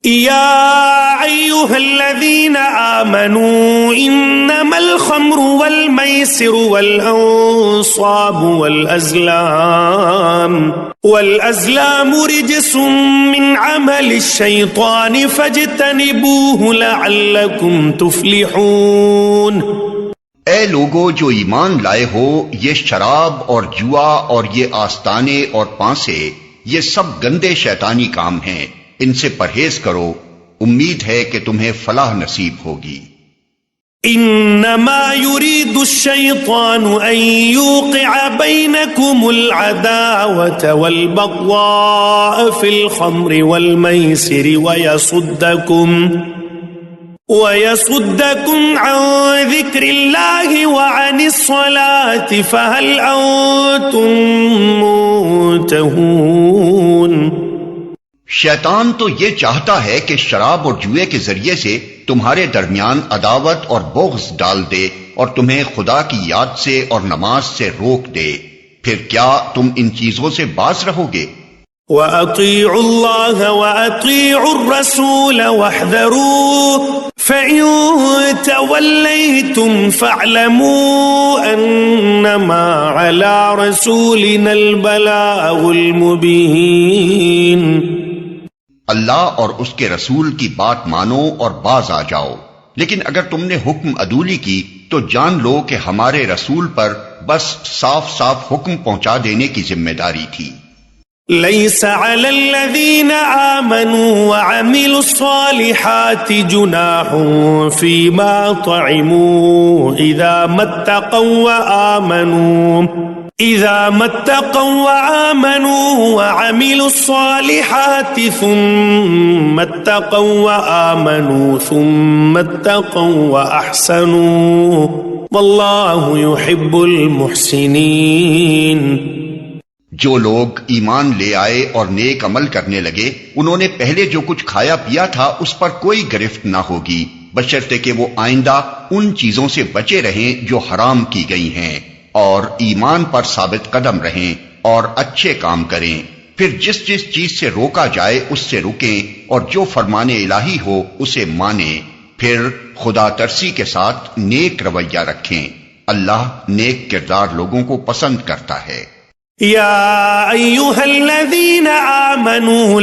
يا أيها الذين آمنوا إنما الخمر والميسر والأنصاب والأزلام رجس من عمل الشيطان فاجتنبوه لعلكم تفلحون. اے لوگو جو ایمان لائے ہو، یہ شراب اور جوا اور یہ آستانے اور پانسے یہ سب گندے شیطانی کام ہیں، ان سے پرہیز کرو، امید ہے کہ تمہیں فلاح نصیب ہوگی. انما يريد الشيطان ان يوقع بينكم العداوة والبغضاء في الخمر والميسر ويصدكم عن ذكر الله وعن الصلاة فهل أنتم منتهون. شیطان تو یہ چاہتا ہے کہ شراب اور جوئے کے ذریعے سے تمہارے درمیان عداوت اور بغض ڈال دے اور تمہیں خدا کی یاد سے اور نماز سے روک دے، پھر کیا تم ان چیزوں سے باز رہو گے؟ وَأَطِيعُوا اللَّهَ وَأَطِيعُوا الرَّسُولَ وَاحْذَرُوا فَإِن تَوَلَّيْتُمْ فَاعْلَمُوا أَنَّمَا عَلَى رَسُولِنَا الْبَلَاغُ الْمُبِينُ. اللہ اور اس کے رسول کی بات مانو اور باز آ جاؤ، لیکن اگر تم نے حکم عدولی کی تو جان لو کہ ہمارے رسول پر بس صاف صاف حکم پہنچا دینے کی ذمہ داری تھی. ليس على الذين آمنوا وعملوا الصالحات جناح فيما طعموا إذا ما اتقوا وآمنوا وعملوا الصالحات ثم اتقوا وآمنوا ثم اتقوا وأحسنوا والله يحب المحسنين. جو لوگ ایمان لے آئے اور نیک عمل کرنے لگے انہوں نے پہلے جو کچھ کھایا پیا تھا اس پر کوئی گرفت نہ ہوگی، بشرطے کہ وہ آئندہ ان چیزوں سے بچے رہیں جو حرام کی گئی ہیں، اور ایمان پر ثابت قدم رہیں اور اچھے کام کریں۔ پھر جس جس چیز سے روکا جائے اس سے رکیں، اور جو فرمان الہی ہو اسے مانیں، پھر خدا ترسی کے ساتھ نیک رویہ رکھیں۔ اللہ نیک کردار لوگوں کو پسند کرتا ہے۔ يا أيها الذين آمنوا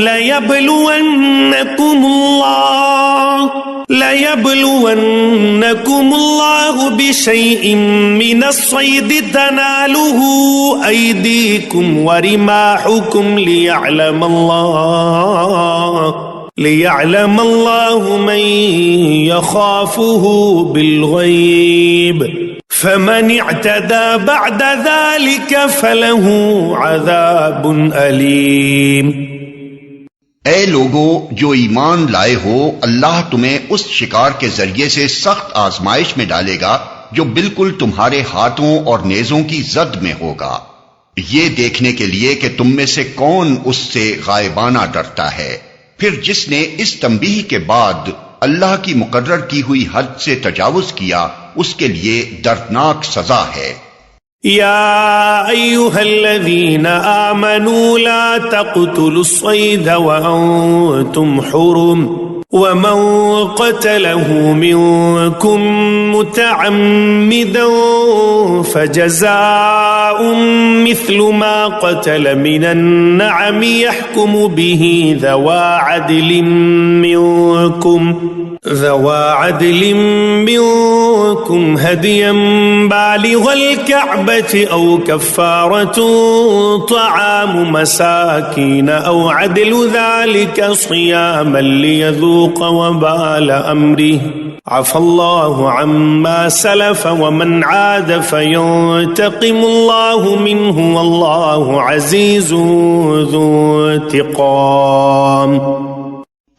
ليبلونكم الله بشيء من الصيد تناله أيديكم ورماحكم ليعلم الله من يخافه بالغيب فمن اعتدى بعد ذلك فله عذاب أليم۔ اے لوگو جو ایمان لائے ہو، اللہ تمہیں اس شکار کے ذریعے سے سخت آزمائش میں ڈالے گا جو بالکل تمہارے ہاتھوں اور نیزوں کی زد میں ہوگا، یہ دیکھنے کے لیے کہ تم میں سے کون اس سے غائبانہ ڈرتا ہے۔ پھر جس نے اس تنبیہ کے بعد اللہ کی مقرر کی ہوئی حد سے تجاوز کیا اس کے لیے دردناک سزا ہے۔ يا أيها الذين آمنوا لا تقتلوا الصيد وأنتم حرم ومن قتله منكم متعمدا فجزاء مثل ما قتل من النعم يحكم به ذوى عدل منكم هديا بالغ الكعبة أو كفارة طعام مساكين أو عدل ذلك صياما ليذوق وبال أمره عفى الله عما سلف ومن عاد فينتقم الله منه والله عزيز ذو انتقام۔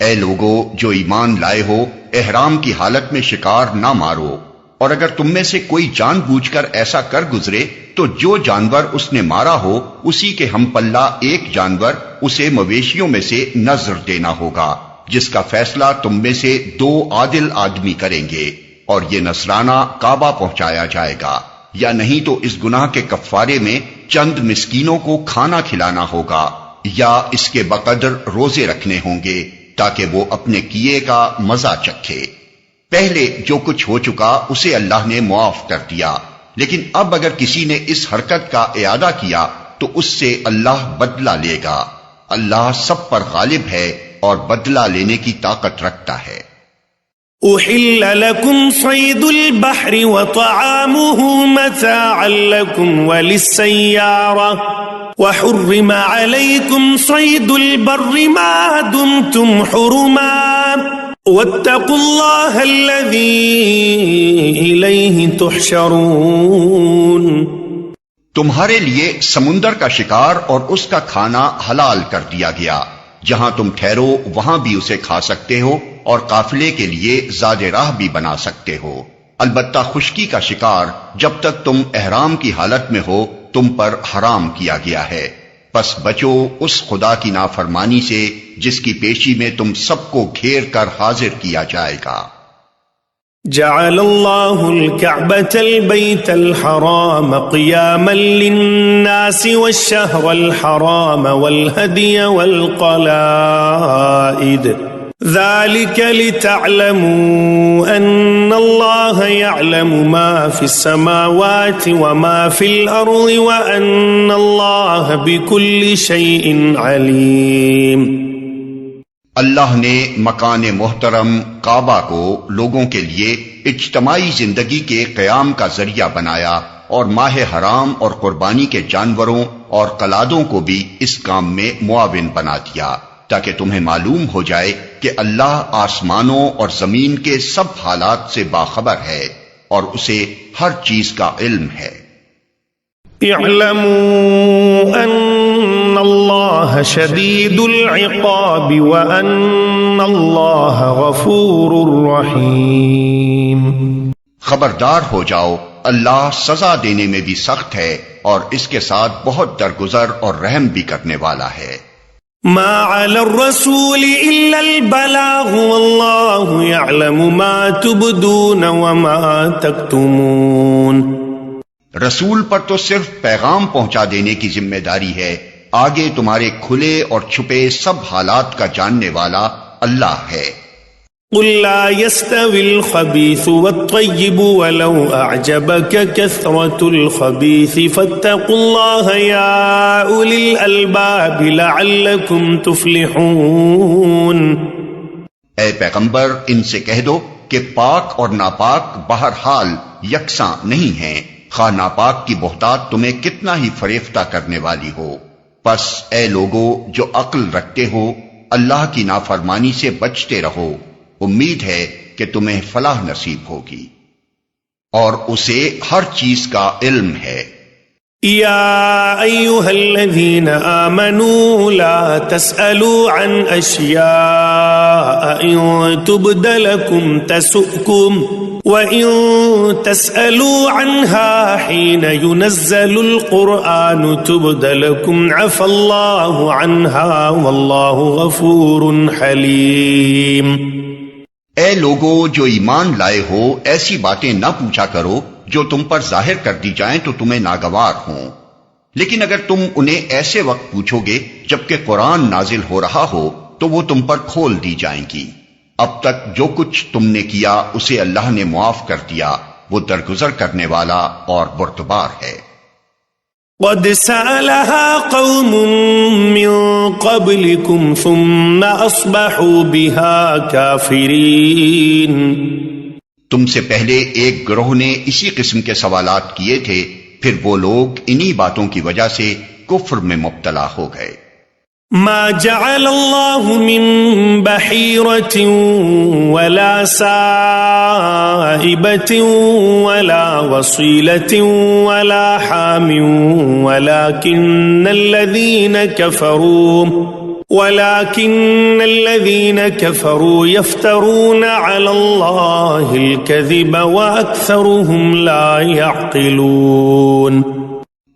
اے لوگو جو ایمان لائے ہو، احرام کی حالت میں شکار نہ مارو، اور اگر تم میں سے کوئی جان بوجھ کر ایسا کر گزرے تو جو جانور اس نے مارا ہو اسی کے ہم پلہ ایک جانور اسے مویشیوں میں سے نذر دینا ہوگا، جس کا فیصلہ تم میں سے 2 عادل آدمی کریں گے، اور یہ نذرانہ کعبہ پہنچایا جائے گا، یا نہیں تو اس گناہ کے کفارے میں چند مسکینوں کو کھانا کھلانا ہوگا، یا اس کے بقدر روزے رکھنے ہوں گے تاکہ وہ اپنے کیے کا مزہ چکھے۔ پہلے جو کچھ ہو چکا اسے اللہ نے معاف کر دیا، لیکن اب اگر کسی نے اس حرکت کا اعادہ کیا تو اس سے اللہ بدلہ لے گا۔ اللہ سب پر غالب ہے اور بدلہ لینے کی طاقت رکھتا ہے۔ أحل لكم صيد البحر وطعامه متاعا لكم وللسيارة وحرم عليكم صيد البر ما دمتم حرما واتقوا الله الذي إليه تحشرون۔ تمہارے لیے سمندر کا شکار اور اس کا کھانا حلال کر دیا گیا، جہاں تم ٹھہرو وہاں بھی اسے کھا سکتے ہو اور قافلے کے لیے زاد راہ بھی بنا سکتے ہو، البتہ خشکی کا شکار جب تک تم احرام کی حالت میں ہو تم پر حرام کیا گیا ہے، پس بچو اس خدا کی نافرمانی سے جس کی پیشی میں تم سب کو گھیر کر حاضر کیا جائے گا۔ جعل الله الكعبة البيت الحرام قياما للناس والشهر الحرام والهدي والقلائد ذلك لتعلموا أن الله يعلم ما في السماوات وما في الأرض وأن الله بكل شيء عليم۔ اللہ نے مکان محترم کعبہ کو لوگوں کے لیے اجتماعی زندگی کے قیام کا ذریعہ بنایا، اور ماہ حرام اور قربانی کے جانوروں اور قلادوں کو بھی اس کام میں معاون بنا دیا، تاکہ تمہیں معلوم ہو جائے کہ اللہ آسمانوں اور زمین کے سب حالات سے باخبر ہے اور اسے ہر چیز کا علم ہے۔ اعلموا ان اللہ شدید العقاب وان اللہ غفور رحیم۔ خبردار ہو جاؤ، اللہ سزا دینے میں بھی سخت ہے اور اس کے ساتھ بہت درگزر اور رحم بھی کرنے والا ہے۔ ما على الرسول إلا البلاغ والله يعلم ما تبدون وما تكتمون۔ رسول پر تو صرف پیغام پہنچا دینے کی ذمہ داری ہے، آگے تمہارے کھلے اور چھپے سب حالات کا جاننے والا اللہ ہے۔ قل لا يستوي الخبيث والطيب ولو أعجبك كثرة الخبيث فاتقوا الله يا أولي الألباب لعلكم تفلحون۔ اے پیغمبر ان سے کہہ دو کہ پاک اور ناپاک بہرحال یکساں نہیں ہیں، خواہ ناپاک کی بہتات تمہیں کتنا ہی فریفتہ کرنے والی ہو۔ پس اے لوگو جو عقل رکھتے ہو، اللہ کی نافرمانی سے بچتے رہو، امید ہے کہ تمہیں فلاح نصیب ہوگی، اور اسے ہر چیز کا علم ہے۔ يا أيها الذين آمنوا لا تسألوا عن أشياء إن تبد لكم تسؤكم وإن تسألوا عنها حين ينزل القرآن تبد لكم عفى الله عنها والله غفور حليم۔ اے لوگو جو ایمان لائے ہو، ایسی باتیں نہ پوچھا کرو جو تم پر ظاہر کر دی جائیں تو تمہیں ناگوار ہوں، لیکن اگر تم انہیں ایسے وقت پوچھو گے جبکہ قرآن نازل ہو رہا ہو تو وہ تم پر کھول دی جائیں گی۔ اب تک جو کچھ تم نے کیا اسے اللہ نے معاف کر دیا، وہ درگزر کرنے والا اور بردبار ہے۔ قد سألها قوم من قبلكم ثم أصبحوا بها كافرين۔ تم سے پہلے ایک گروہ نے اسی قسم کے سوالات کیے تھے، پھر وہ لوگ انہی باتوں کی وجہ سے کفر میں مبتلا ہو گئے۔ ما جعل الله من بحيرة ولا سائبة ولا وصيلة ولا حام ولكن الذين كفروا يفترون على الله الكذب وأكثرهم لا يعقلون۔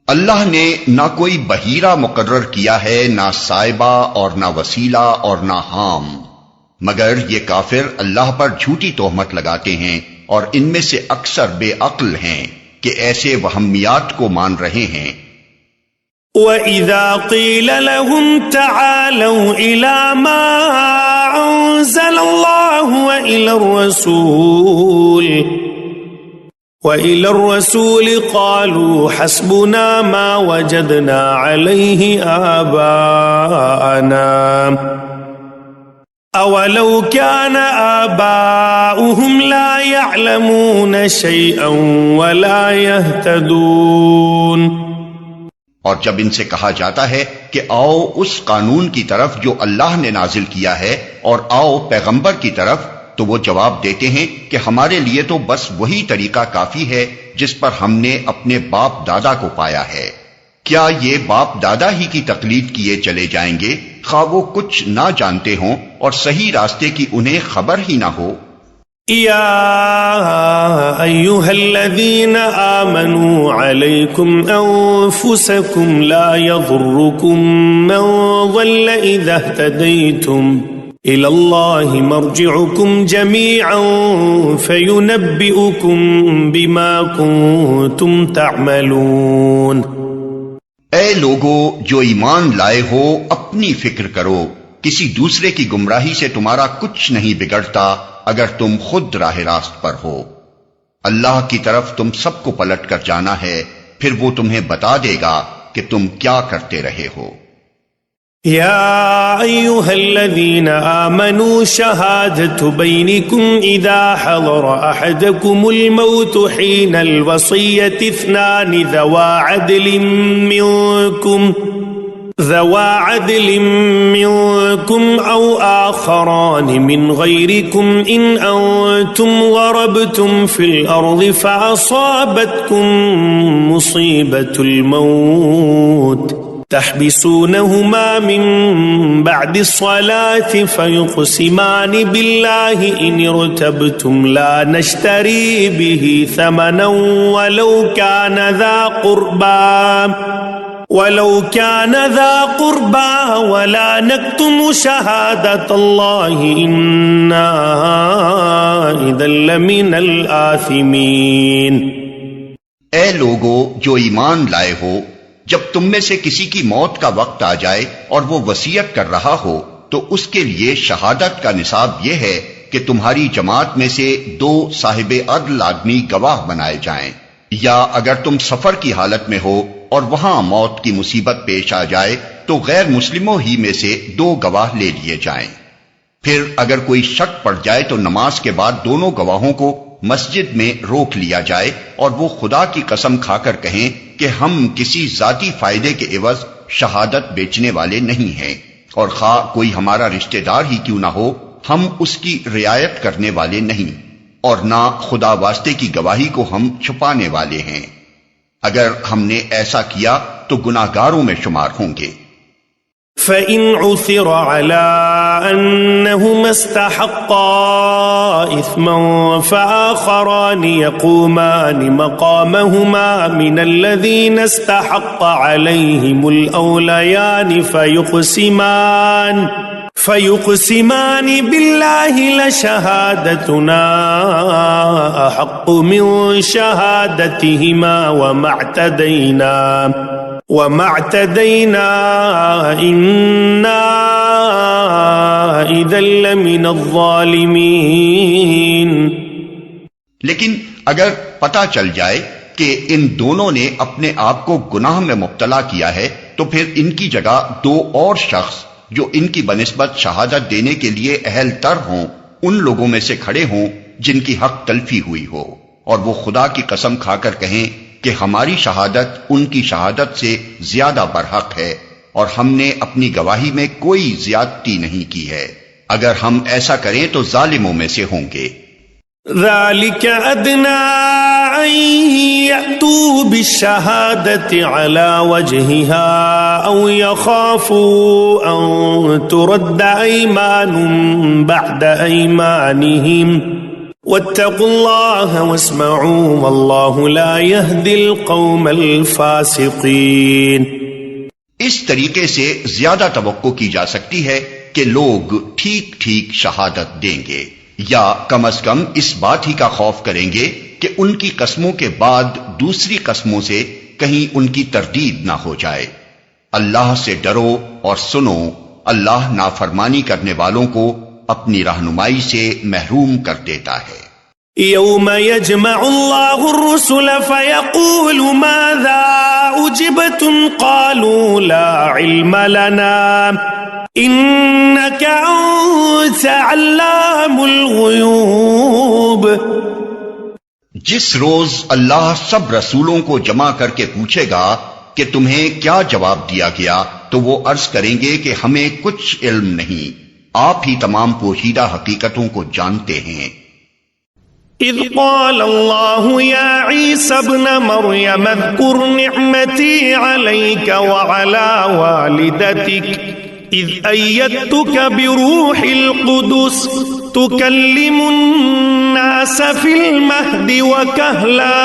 اللہ نے نہ کوئی بحیرہ مقرر کیا ہے، نہ سائبہ اور نہ وسیلہ اور نہ حام، مگر یہ کافر اللہ پر جھوٹی تہمت لگاتے ہیں، اور ان میں سے اکثر بے عقل ہیں کہ ایسے وہمیات کو مان رہے ہیں۔ وَإِذَا قِيلَ لَهُمْ تَعَالَوْا إِلَى مَا أَنزَلَ اللَّهُ وَإِلَى الرَّسُولِ قَالُوا حَسْبُنَا مَا وَجَدْنَا عَلَيْهِ آبَاءَنَا أَوَلَوْ كَانَ آبَاؤُهُمْ لَا يَعْلَمُونَ شَيْئًا وَلَا يَهْتَدُونَ۔ اور جب ان سے کہا جاتا ہے کہ آؤ اس قانون کی طرف جو اللہ نے نازل کیا ہے اور آؤ پیغمبر کی طرف، تو وہ جواب دیتے ہیں کہ ہمارے لیے تو بس وہی طریقہ کافی ہے جس پر ہم نے اپنے باپ دادا کو پایا ہے۔ کیا یہ باپ دادا ہی کی تقلید کیے چلے جائیں گے، خواہ وہ کچھ نہ جانتے ہوں اور صحیح راستے کی انہیں خبر ہی نہ ہو؟ یا ایھا الذین آمنوا علیکم انفسکم لا یضرکم من ضل اذا اہتدیتم إِلَى اللَّهِ مَرْجِعُكُمْ جَمِيعًا فَيُنَبِّئُكُمْ بِمَا كُنتُمْ تَعْمَلُونَ۔ اے لوگو جو ایمان لائے ہو، اپنی فکر کرو، کسی دوسرے کی گمراہی سے تمہارا کچھ نہیں بگڑتا اگر تم خود راہ راست پر ہو۔ اللہ کی طرف تم سب کو پلٹ کر جانا ہے، پھر وہ تمہیں بتا دے گا کہ تم کیا کرتے رہے ہو۔ يا أيها الذين آمنوا شهادة بينكم إذا حضر أحدكم الموت حين الوصية اثنان ذوا عدل منكم أو آخران من غيركم إن أنتم ضربتم في الأرض فأصابتكم مصيبة الموت تحبسونهما من بعد الصلاة فيقسمان بالله إن ارتبتم لا نشتري به ثمنا ولو كان ذا قربى ولا نكتم شهادة الله إنا إذا لمن الآثمين۔ اے لوگو جو ایمان لائے ہو، جب تم میں سے کسی کی موت کا وقت آ جائے اور وہ وصیت کر رہا ہو تو اس کے لیے شہادت کا نصاب یہ ہے کہ تمہاری جماعت میں سے 2 صاحب عدل آدمی گواہ بنائے جائیں، یا اگر تم سفر کی حالت میں ہو اور وہاں موت کی مصیبت پیش آ جائے تو غیر مسلموں ہی میں سے 2 گواہ لے لیے جائیں۔ پھر اگر کوئی شک پڑ جائے تو نماز کے بعد دونوں گواہوں کو مسجد میں روک لیا جائے اور وہ خدا کی قسم کھا کر کہیں کہ ہم کسی ذاتی فائدے کے عوض شہادت بیچنے والے نہیں ہیں، اور خواہ کوئی ہمارا رشتہ دار ہی کیوں نہ ہو ہم اس کی رعایت کرنے والے نہیں، اور نہ خدا واسطے کی گواہی کو ہم چھپانے والے ہیں۔ اگر ہم نے ایسا کیا تو گناہگاروں میں شمار ہوں گے۔ فَإِنْ عُثِرَ عَلَىٰ أَنَّهُمَا اسْتَحَقَّا إِثْمًا فَآخَرَانِ يَقُومَانِ مَقَامَهُمَا مِنَ الَّذِينَ اسْتَحَقَّ عَلَيْهِمُ الْأَوْلَيَانِ فَيُقْسِمَانِ بِاللَّهِ لَشَهَادَتُنَا أَحَقُّ مِنْ شَهَادَتِهِمَا وَمَا اعْتَدَيْنَا إِنَّا إِذًا لَّمِنَ الظَّالِمِينَ۔ لیکن اگر پتہ چل جائے کہ ان دونوں نے اپنے آپ کو گناہ میں مبتلا کیا ہے تو پھر ان کی جگہ 2 اور شخص جو ان کی بنسبت شہادت دینے کے لیے اہل تر ہوں ان لوگوں میں سے کھڑے ہوں جن کی حق تلفی ہوئی ہو، اور وہ خدا کی قسم کھا کر کہیں کہ ہماری شہادت ان کی شہادت سے زیادہ برحق ہے اور ہم نے اپنی گواہی میں کوئی زیادتی نہیں کی ہے۔ اگر ہم ایسا کریں تو ظالموں میں سے ہوں گے۔ ذَلِكَ أَدْنَىٰ أَن يَأْتُوا بِالشَّهَادَةِ عَلَىٰ وَجْهِهَا أَوْ يَخَافُوا أَن تُرَدَّ أَيْمَانٌ بَعْدَ أَيْمَانِهِمْ وَاتَّقُوا اللَّهَ وَاسْمَعُوا وَاللَّهُ لَا يَهْدِي الْقَوْمَ الْفَاسِقِينَ۔ اس طریقے سے زیادہ توقع کی جا سکتی ہے کہ لوگ ٹھیک ٹھیک شہادت دیں گے، یا کم از کم اس بات ہی کا خوف کریں گے کہ ان کی قسموں کے بعد دوسری قسموں سے کہیں ان کی تردید نہ ہو جائے۔ اللہ سے ڈرو اور سنو، اللہ نافرمانی کرنے والوں کو اپنی رہنمائی سے محروم کر دیتا ہے۔ يوم يجمع الله الرسل فيقول ماذا أجبتم قالوا لا علم لنا إنك أنت علام الغيوب۔ جس روز اللہ سب رسولوں کو جمع کر کے پوچھے گا کہ تمہیں کیا جواب دیا گیا تو وہ عرض کریں گے کہ ہمیں کچھ علم نہیں، آپ ہی تمام پوشیدہ حقیقتوں کو جانتے ہیں۔ اذ قال اللہ یا عیسی ابن مریم اذکر نعمتی علیک وعلا والدتک اذ ایدتک بروح القدس تکلم الناس فی المہد وکہلا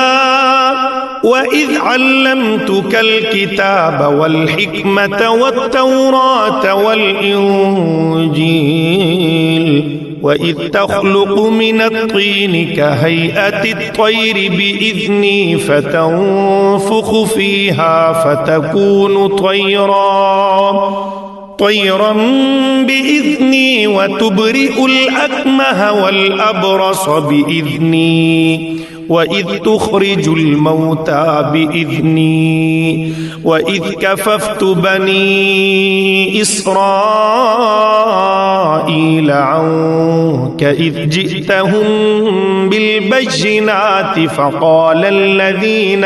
وَإِذْ عَلَّمْتُكَ الْكِتَابَ وَالْحِكْمَةَ وَالتَّوْرَاةَ وَالْإِنْجِيلَ وَإِذْ تَخْلُقُ مِنَ الطِّينِ كَهَيْئَةِ الطَّيْرِ بِإِذْنِي فَتَنفُخُ فِيهَا فَتَكُونُ طَيْرًا بِإِذْنِي وَتُبْرِئُ الْأَكْمَهَ وَالْأَبْرَصَ بِإِذْنِي وَإِذْ تُخْرِجُ الْمَوْتَى بِإِذْنِي وَإِذْ كَفَفْتُ بَنِي إِسْرَائِيلَ عَنكَ إِذْ جِئْتَهُم بِالْبَيِّنَاتِ فَقَالَ الَّذِينَ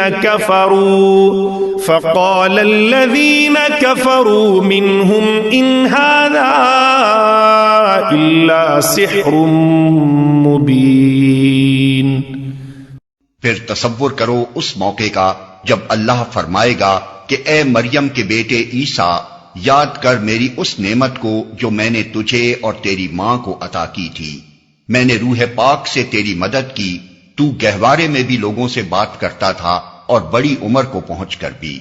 كَفَرُوا مِنْهُمْ إِنْ هَذَا إِلَّا سِحْرٌ مُبِينٌ۔ پھر تصور کرو اس موقع کا جب اللہ فرمائے گا کہ اے مریم کے بیٹے عیسیٰ، یاد کر میری اس نعمت کو جو میں نے تجھے اور تیری ماں کو عطا کی تھی۔ میں نے روح پاک سے تیری مدد کی، تو گہوارے میں بھی لوگوں سے بات کرتا تھا اور بڑی عمر کو پہنچ کر بھی۔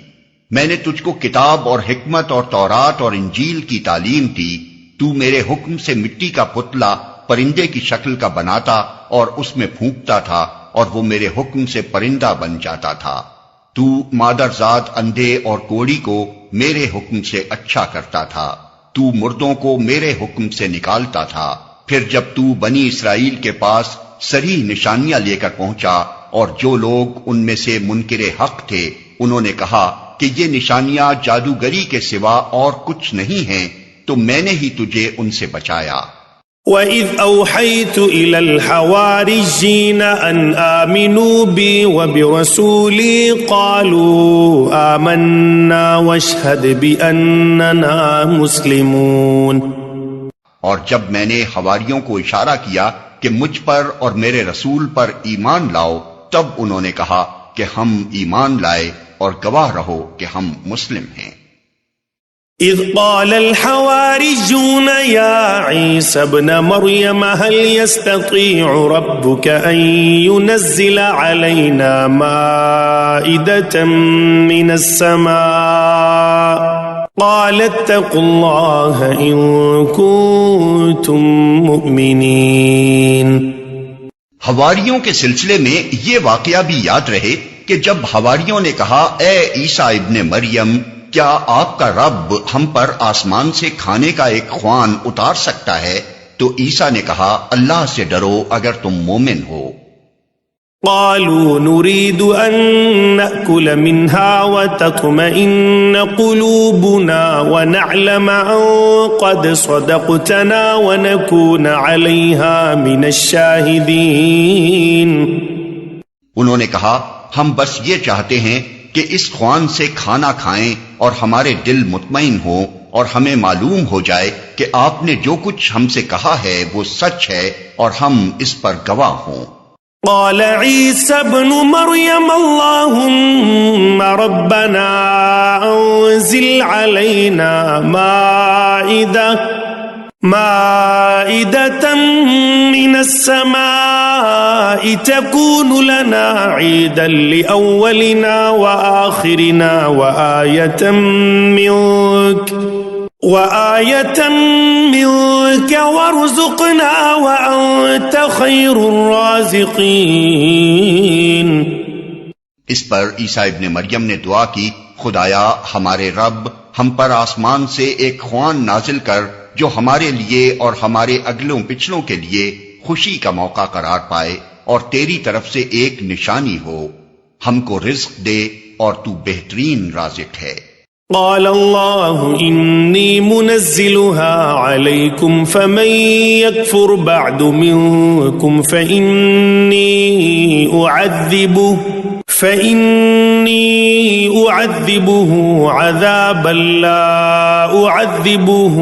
میں نے تجھ کو کتاب اور حکمت اور تورات اور انجیل کی تعلیم دی۔ تو میرے حکم سے مٹی کا پتلا پرندے کی شکل کا بناتا اور اس میں پھونکتا تھا اور وہ میرے حکم سے پرندہ بن جاتا تھا۔ تو مادرزاد اندھے اور کوڑی کو میرے حکم سے اچھا کرتا تھا۔ تو مردوں کو میرے حکم سے نکالتا تھا۔ پھر جب تو بنی اسرائیل کے پاس صریح نشانیاں لے کر پہنچا اور جو لوگ ان میں سے منکر حق تھے انہوں نے کہا کہ یہ نشانیاں جادوگری کے سوا اور کچھ نہیں ہیں، تو میں نے ہی تجھے ان سے بچایا۔ وَإِذْ أَوْحَيْتُ إِلَى الْحَوَارِيِّينَ أَنْ آمِنُوا بِي وَبِرَسُولِي قَالُوا آمَنَّا وَاشْهَدْ بِأَنَّنَا مُسْلِمُونَ۔ اور جب میں نے حواریوں کو اشارہ کیا کہ مجھ پر اور میرے رسول پر ایمان لاؤ، تب انہوں نے کہا کہ ہم ایمان لائے اور گواہ رہو کہ ہم مسلم ہیں۔ اذ قال الحواريون يا عيسى ابن مريم هل يستطيع ربك أن ينزل علينا مائدة من السماء قال اتقوا الله إن كنتم مؤمنين۔ حواریوں کے سلسلے میں یہ واقعہ بھی یاد رہے کہ جب حواریوں نے کہا اے عیسیٰ ابن مریم، کیا آپ کا رب ہم پر آسمان سے کھانے کا ایک خوان اتار سکتا ہے؟ تو عیسیٰ نے کہا اللہ سے ڈرو اگر تم مومن ہو۔ قالوا نريد أن نأكل منها وتطمئن قلوبنا ونعلم أن قد صدقتنا ونكون عليها من الشاهدين۔ انہوں نے کہا ہم بس یہ چاہتے ہیں کہ اس خوان سے کھانا کھائیں اور ہمارے دل مطمئن ہوں اور ہمیں معلوم ہو جائے کہ آپ نے جو کچھ ہم سے کہا ہے وہ سچ ہے اور ہم اس پر گواہ ہوں۔ قال عيسى ابن مريم اللهم ربنا أنزل علينا مائدة من السماء تكون لنا عيدا لأولنا وآخرنا وآية منك وارزقنا وأنت خير الرازقين۔ اس پر عیسیٰ ابن مریم نے دعا کی خدایا ہمارے رب ہم پر آسمان سے ایک خوان نازل کر جو ہمارے لیے اور ہمارے اگلوں پچھلوں کے لیے خوشی کا موقع قرار پائے اور تیری طرف سے ایک نشانی ہو، ہم کو رزق دے اور تو بہترین رازق ہے۔ قال الله إني منزلها عليكم فمن يكفر بعد منكم فإني أعذبه عذابا لا أعذبه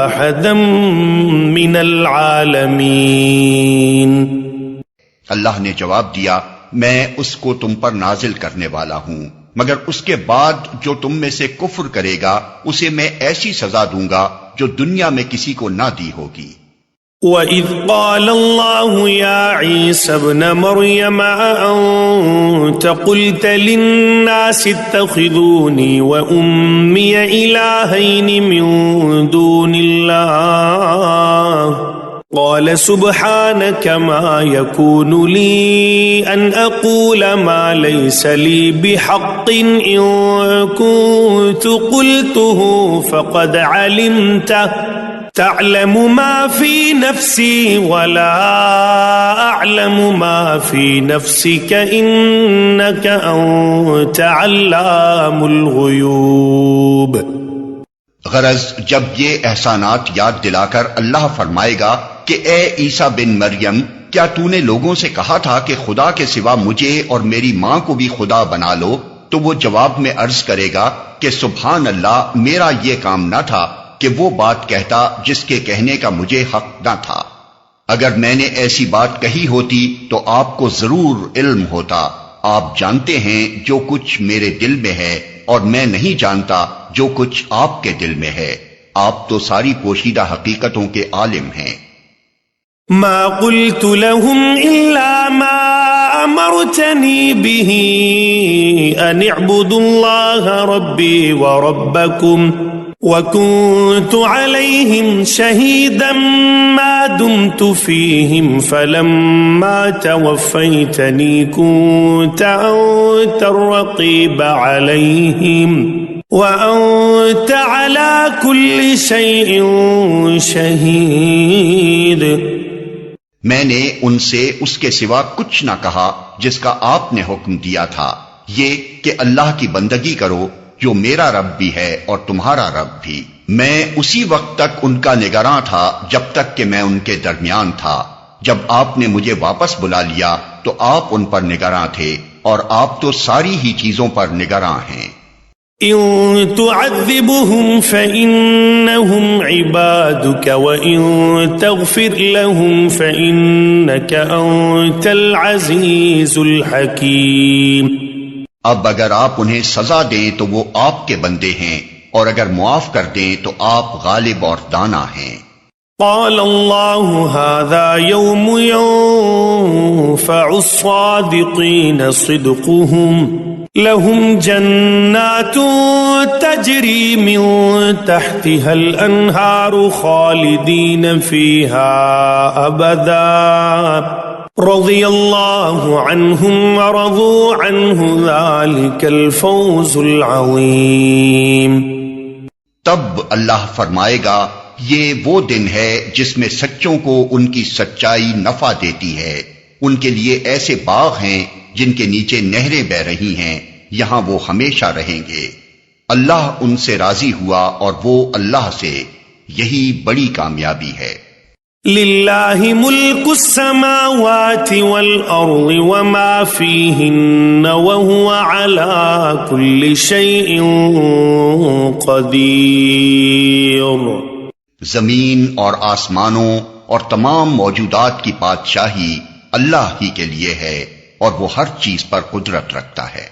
أحدا من العالمين۔ اللہ نے جواب دیا میں اس کو تم پر نازل کرنے والا ہوں، مگر اس کے بعد جو تم میں سے کفر کرے گا اسے میں ایسی سزا دوں گا جو دنیا میں کسی کو نہ دی ہوگی۔ وَإِذْ قَالَ اللَّهُ يَا عِيسَى ابْنَ مَرْيَمَ أَأَنْتَ قُلْتَ لِلنَّاسِ اتَّخِذُونِي وَأُمِّيَ إِلَٰهَيْنِ مِن دُونِ اللَّهِ قال سبحانك ما يكون لي أن أقول ما ليس لي بحق إن كنت قلته فقد علمته تعلم ما في نفسي ولا أعلم ما في نفسك إنك أنت علام الغيوب۔ غرض جب یہ احسانات یاد دلا کر اللہ فرمائے گا کہ اے عیسیٰ بن مریم، کیا تو نے لوگوں سے کہا تھا کہ خدا کے سوا مجھے اور میری ماں کو بھی خدا بنا لو؟ تو وہ جواب میں عرض کرے گا کہ سبحان اللہ، میرا یہ کام نہ تھا کہ وہ بات کہتا جس کے کہنے کا مجھے حق نہ تھا۔ اگر میں نے ایسی بات کہی ہوتی تو آپ کو ضرور علم ہوتا، آپ جانتے ہیں جو کچھ میرے دل میں ہے اور میں نہیں جانتا جو کچھ آپ کے دل میں ہے. آپ تو ساری پوشیدہ حقیقتوں کے عالم ہیں. ما قلت لهم إلا ما أمرتني به أن اعبدوا الله ربي وربكم وكنت عليهم شهيدا ما دمت فيهم فلما توفيتني كنت أنت الرقيب عليهم وأنت على كل شيء شهيد. میں نے ان سے اس کے سوا کچھ نہ کہا جس کا آپ نے حکم دیا تھا، یہ کہ اللہ کی بندگی کرو جو میرا رب بھی ہے اور تمہارا رب بھی. میں اسی وقت تک ان کا نگراں تھا جب تک کہ میں ان کے درمیان تھا. جب آپ نے مجھے واپس بلا لیا تو آپ ان پر نگراں تھے، اور آپ تو ساری ہی چیزوں پر نگراں ہیں. إن تعذبهم فإنهم عبادك وإن تغفر لهم فإنك أنت العزيز الحكيم. اب اگر آپ انہیں سزا دیں تو وہ آپ کے بندے ہیں، اور اگر معاف کر دیں تو آپ غالب اور دانا ہیں. قال الله هذا يوم ينفع الصادقين صدقهم لهم جنات تجري من تحتها الأنهار خالدين فيها أبدا رضي الله عنهم ورضوا عنه ذلك الفوز العظيم. تب اللہ فرمائے گا یہ وہ دن ہے جس میں سچوں کو ان کی سچائی نفع دیتی ہے. ان کے لیے ایسے باغ ہیں جن کے نیچے نہریں بہ رہی ہیں، یہاں وہ ہمیشہ رہیں گے. اللہ ان سے راضی ہوا اور وہ اللہ سے. یہی بڑی کامیابی ہے. للہ ملک السماوات والارض وما فیہن وهو على كل شیء قدیر. زمین اور آسمانوں اور تمام موجودات کی بادشاہی اللہ ہی کے لیے ہے، اور وہ ہر چیز پر قدرت رکھتا ہے.